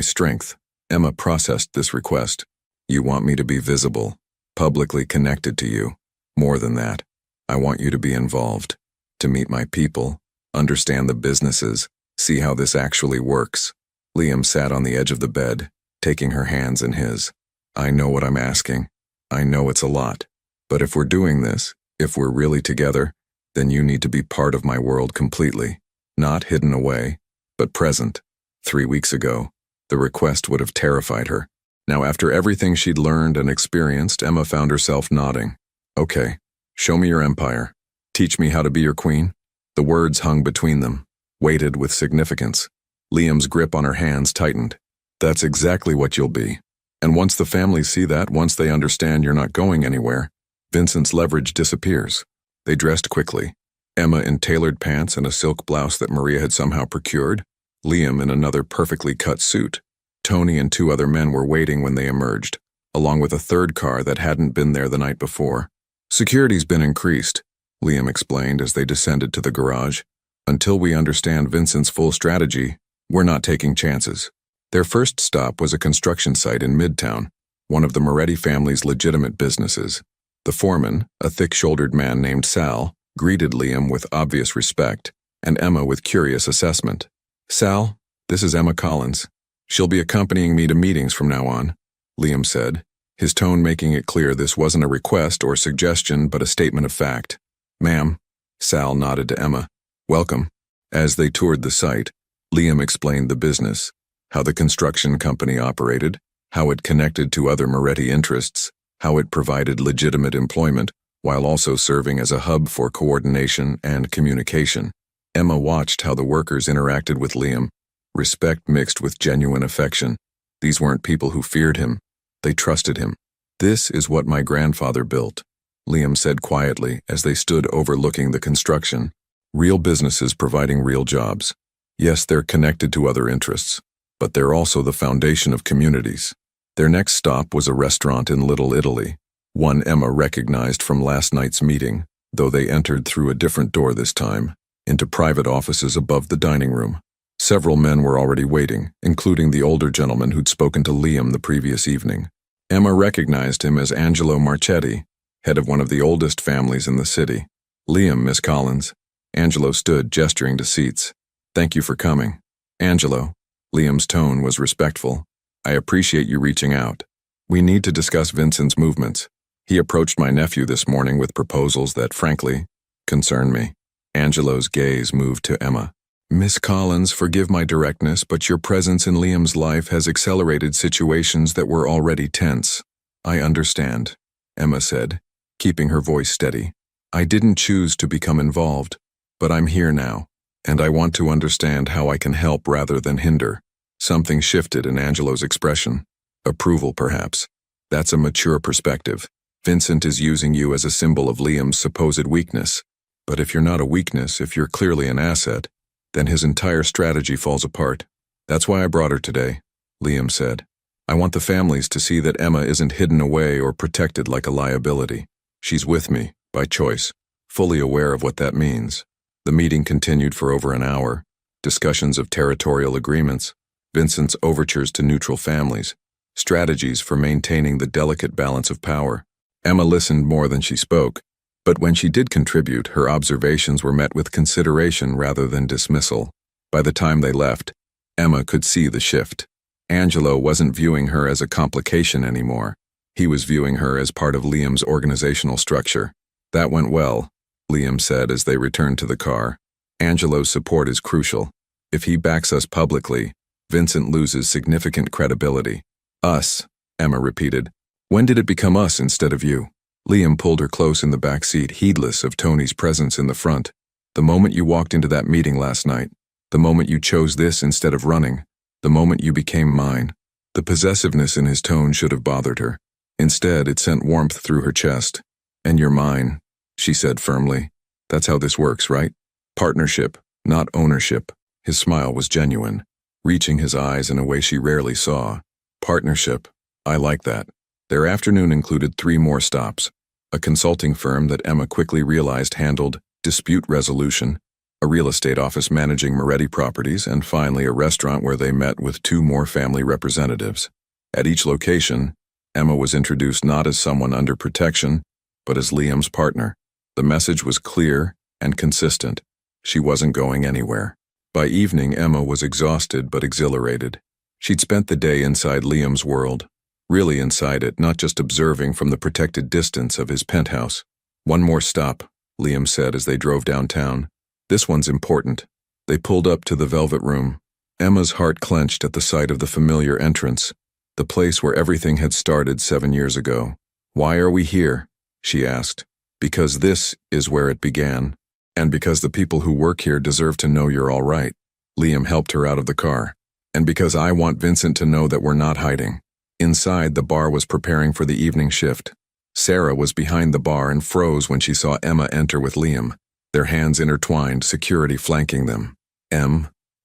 Speaker 1: strength." Emma processed this request. "You want me to be visible, publicly connected to you. More than that, I want you to be involved, to meet my people, understand the businesses, see how this actually works." Liam sat on the edge of the bed, taking her hands in his. "I know what I'm asking. I know it's a lot. But if we're doing this, if we're really together, then you need to be part of my world completely, not hidden away, but present." 3 weeks ago, the request would have terrified her. Now, after everything she'd learned and experienced, Emma found herself nodding. "Okay, show me your empire. Teach me how to be your queen." The words hung between them, weighted with significance. Liam's grip on her hands tightened. "That's exactly what you'll be. And once the families see that, once they understand you're not going anywhere, Vincent's leverage disappears." They dressed quickly. Emma in tailored pants and a silk blouse that Maria had somehow procured, Liam in another perfectly cut suit. Tony and 2 other men were waiting when they emerged, along with a 3rd car that hadn't been there the night before. "Security's been increased," Liam explained as they descended to the garage. "Until we understand Vincent's full strategy, we're not taking chances." Their first stop was a construction site in Midtown, one of the Moretti family's legitimate businesses. The foreman, a thick-shouldered man named Sal, greeted Liam with obvious respect, and Emma with curious assessment. "Sal, this is Emma Collins. She'll be accompanying me to meetings from now on," Liam said, his tone making it clear this wasn't a request or suggestion but a statement of fact. "Ma'am," Sal nodded to Emma. "Welcome." As they toured the site, Liam explained the business, how the construction company operated, how it connected to other Moretti interests, how it provided legitimate employment while also serving as a hub for coordination and communication. Emma watched how the workers interacted with Liam, respect mixed with genuine affection. These weren't people who feared him. They trusted him. "This is what my grandfather built," Liam said quietly as they stood overlooking the construction. "Real businesses providing real jobs. Yes, they're connected to other interests, but they're also the foundation of communities." Their next stop was a restaurant in Little Italy, one Emma recognized from last night's meeting, though they entered through a different door this time, into private offices above the dining room. Several men were already waiting, including the older gentleman who'd spoken to Liam the previous evening. Emma recognized him as Angelo Marchetti, head of one of the oldest families in the city. "Liam, Miss Collins." Angelo stood, gesturing to seats. "Thank you for coming." "Angelo," Liam's tone was respectful, "I appreciate you reaching out. We need to discuss Vincent's movements. He approached my nephew this morning with proposals that, frankly, concern me." Angelo's gaze moved to Emma. "Miss Collins, forgive my directness, but your presence in Liam's life has accelerated situations that were already tense." "I understand," Emma said, keeping her voice steady. "I didn't choose to become involved, but I'm here now, and I want to understand how I can help rather than hinder." Something shifted in Angelo's expression. Approval, perhaps. That's a mature perspective. Vincent is using you as a symbol of Liam's supposed weakness. But if you're not a weakness, if you're clearly an asset, then his entire strategy falls apart. That's why I brought her today, Liam said. I want the families to see that Emma isn't hidden away or protected like a liability. She's with me, by choice, fully aware of what that means. The meeting continued for over an hour. Discussions of territorial agreements, Vincent's overtures to neutral families, strategies for maintaining the delicate balance of power. Emma listened more than she spoke, but when she did contribute, her observations were met with consideration rather than dismissal. By the time they left, Emma could see the shift. Angelo wasn't viewing her as a complication anymore. He was viewing her as part of Liam's organizational structure. That went well, Liam said as they returned to the car. Angelo's support is crucial. If he backs us publicly, Vincent loses significant credibility. Us, Emma repeated. When did it become us instead of you? Liam pulled her close in the back seat, heedless of Tony's presence in the front. The moment you walked into that meeting last night, the moment you chose this instead of running, the moment you became mine. The possessiveness in his tone should have bothered her. Instead, it sent warmth through her chest. And you're mine, she said firmly. That's how this works, right? Partnership, not ownership. His smile was genuine, reaching his eyes in a way she rarely saw. Partnership. I like that. Their afternoon included 3 more stops. A consulting firm that Emma quickly realized handled dispute resolution, a real estate office managing Moretti properties, and finally a restaurant where they met with 2 more family representatives. At each location, Emma was introduced not as someone under protection, but as Liam's partner. The message was clear and consistent. She wasn't going anywhere. By evening, Emma was exhausted but exhilarated. She'd spent the day inside Liam's world, really inside it, not just observing from the protected distance of his penthouse. One more stop, Liam said as they drove downtown. This one's important. They pulled up to the Velvet Room. Emma's heart clenched at the sight of the familiar entrance, the place where everything had started 7 years ago. Why are we here? She asked. Because this is where it began. And because the people who work here deserve to know you're all right. Liam helped her out of the car. And because I want Vincent to know that we're not hiding. Inside, the bar was preparing for the evening shift. Sarah was behind the bar and froze when she saw Emma enter with Liam, their hands intertwined, security flanking them.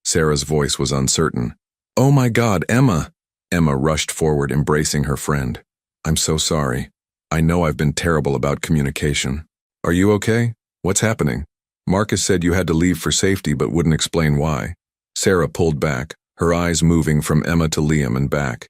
Speaker 1: Sarah's voice was uncertain. Oh my God, Emma! Emma rushed forward, embracing her friend. I'm so sorry. I know I've been terrible about communication. Are you okay? What's happening? Marcus said you had to leave for safety but wouldn't explain why. Sarah pulled back, her eyes moving from Emma to Liam and back.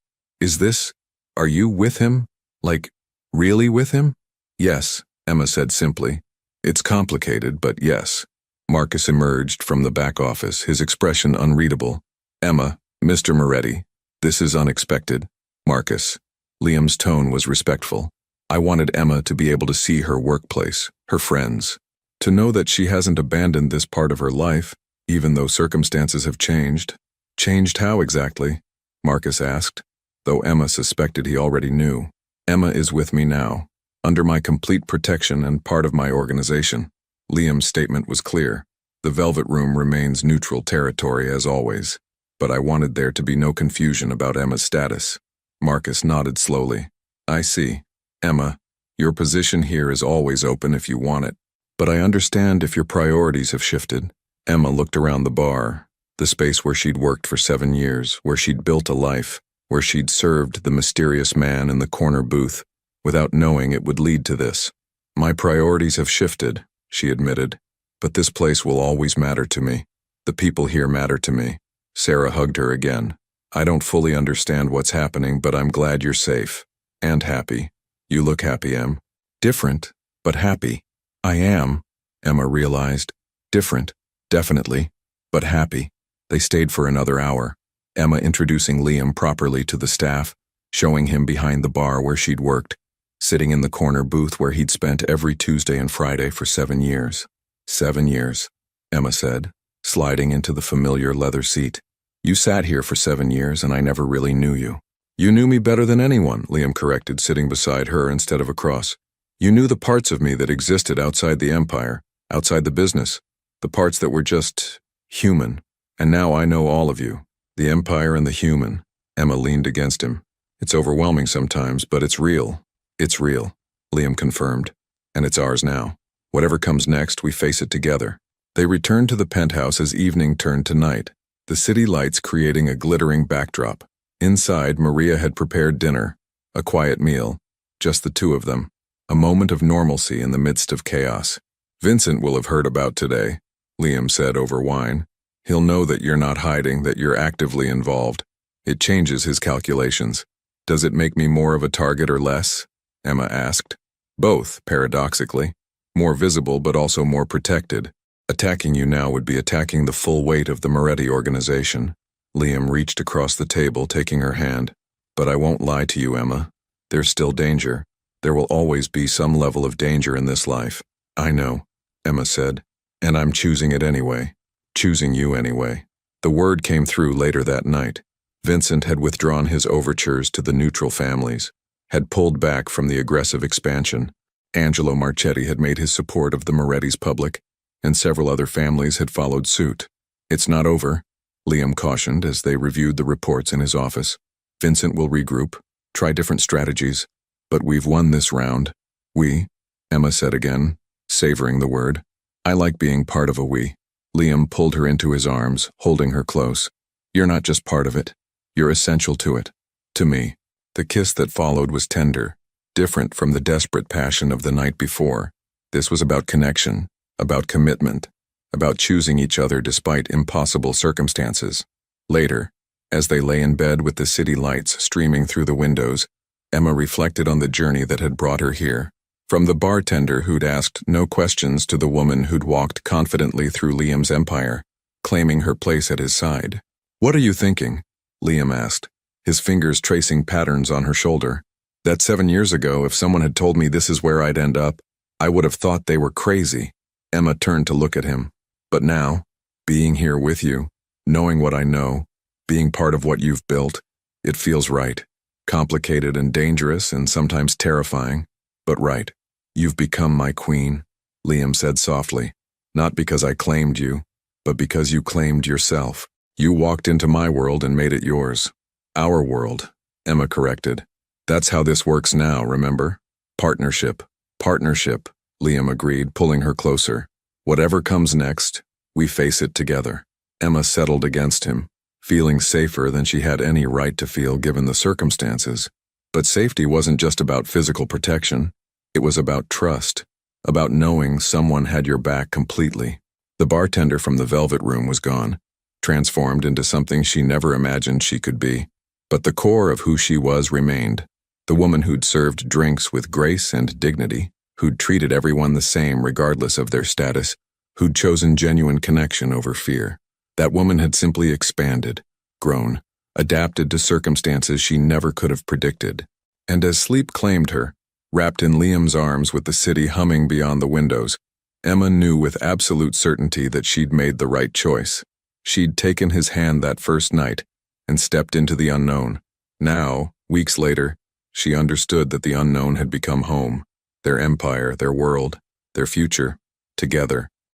Speaker 1: Are you with him? Like, really with him? Yes, Emma said simply. It's complicated, but yes. Marcus emerged from the back office, his expression unreadable. Emma, Mr. Moretti, this is unexpected. Marcus. Liam's tone was respectful. I wanted Emma to be able to see her workplace, her friends, to know that she hasn't abandoned this part of her life, even though circumstances have changed. Changed how exactly? Marcus asked, though Emma suspected he already knew. Emma is with me now, under my complete protection and part of my organization. Liam's statement was clear. The Velvet Room remains neutral territory as always, but I wanted there to be no confusion about Emma's status. Marcus nodded slowly. I see. Emma, your position here is always open if you want it, but I understand if your priorities have shifted. Emma looked around the bar, the space where she'd worked for 7 years, where she'd built a life, where she'd served the mysterious man in the corner booth, without knowing it would lead to this. My priorities have shifted, she admitted, but this place will always matter to me. The people here matter to me. Sarah hugged her again. I don't fully understand what's happening, but I'm glad you're safe. And happy. You look happy, Em. Different, but happy. I am, Emma realized. Different, definitely, but happy. They stayed for another hour, Emma introducing Liam properly to the staff, showing him behind the bar where she'd worked, sitting in the corner booth where he'd spent every Tuesday and Friday for 7 years. 7 years, Emma said, sliding into the familiar leather seat. You sat here for 7 years and I never really knew you. You knew me better than anyone, Liam corrected, sitting beside her instead of across. You knew the parts of me that existed outside the empire, outside the business, the parts that were just human. And now I know all of you, the empire and the human. Emma leaned against him. It's overwhelming sometimes, but it's real. It's real. Liam confirmed. And it's ours now. Whatever comes next, we face it together. They returned to the penthouse as evening turned to night, the city lights creating a glittering backdrop. Inside, Maria had prepared dinner, a quiet meal, just the two of them, a moment of normalcy in the midst of chaos. Vincent will have heard about today, Liam said over wine. He'll know that you're not hiding, that you're actively involved. It changes his calculations. Does it make me more of a target or less? Emma asked. Both, paradoxically. More visible but also more protected. Attacking you now would be attacking the full weight of the Moretti organization. Liam reached across the table, taking her hand. But I won't lie to you, Emma. There's still danger. There will always be some level of danger in this life. I know, Emma said. And I'm choosing it anyway. Choosing you anyway. The word came through later that night. Vincent had withdrawn his overtures to the neutral families, had pulled back from the aggressive expansion. Angelo Marchetti had made his support of the Morettis public, and several other families had followed suit. It's not over, Liam cautioned as they reviewed the reports in his office. Vincent will regroup, try different strategies, but we've won this round. We, Emma said again, savoring the word. I like being part of a we. Liam pulled her into his arms, holding her close. You're not just part of it. You're essential to it. To me. The kiss that followed was tender, different from the desperate passion of the night before. This was about connection, about commitment, about choosing each other despite impossible circumstances. Later, as they lay in bed with the city lights streaming through the windows, Emma reflected on the journey that had brought her here. From the bartender who'd asked no questions to the woman who'd walked confidently through Liam's empire, claiming her place at his side. What are you thinking? Liam asked, his fingers tracing patterns on her shoulder. That 7 years ago, if someone had told me this is where I'd end up, I would have thought they were crazy. Emma turned to look at him. But now, being here with you, knowing what I know, being part of what you've built, it feels right. Complicated and dangerous and sometimes terrifying, but right. You've become my queen, Liam said softly. Not because I claimed you, but because you claimed yourself. You walked into my world and made it yours. Our world, Emma corrected. That's how this works now, remember? Partnership. Partnership, Liam agreed, pulling her closer. Whatever comes next, we face it together. Emma settled against him, feeling safer than she had any right to feel given the circumstances. But safety wasn't just about physical protection. It was about trust, about knowing someone had your back completely. The bartender from the Velvet Room was gone, transformed into something she never imagined she could be. But the core of who she was remained. The woman who'd served drinks with grace and dignity, who'd treated everyone the same regardless of their status, who'd chosen genuine connection over fear. That woman had simply expanded, grown, adapted to circumstances she never could have predicted. And as sleep claimed her, wrapped in Liam's arms with the city humming beyond the windows, Emma knew with absolute certainty that she'd made the right choice. She'd taken his hand that first night and stepped into the unknown. Now, weeks later, she understood that the unknown had become home, their empire, their world, their future, together.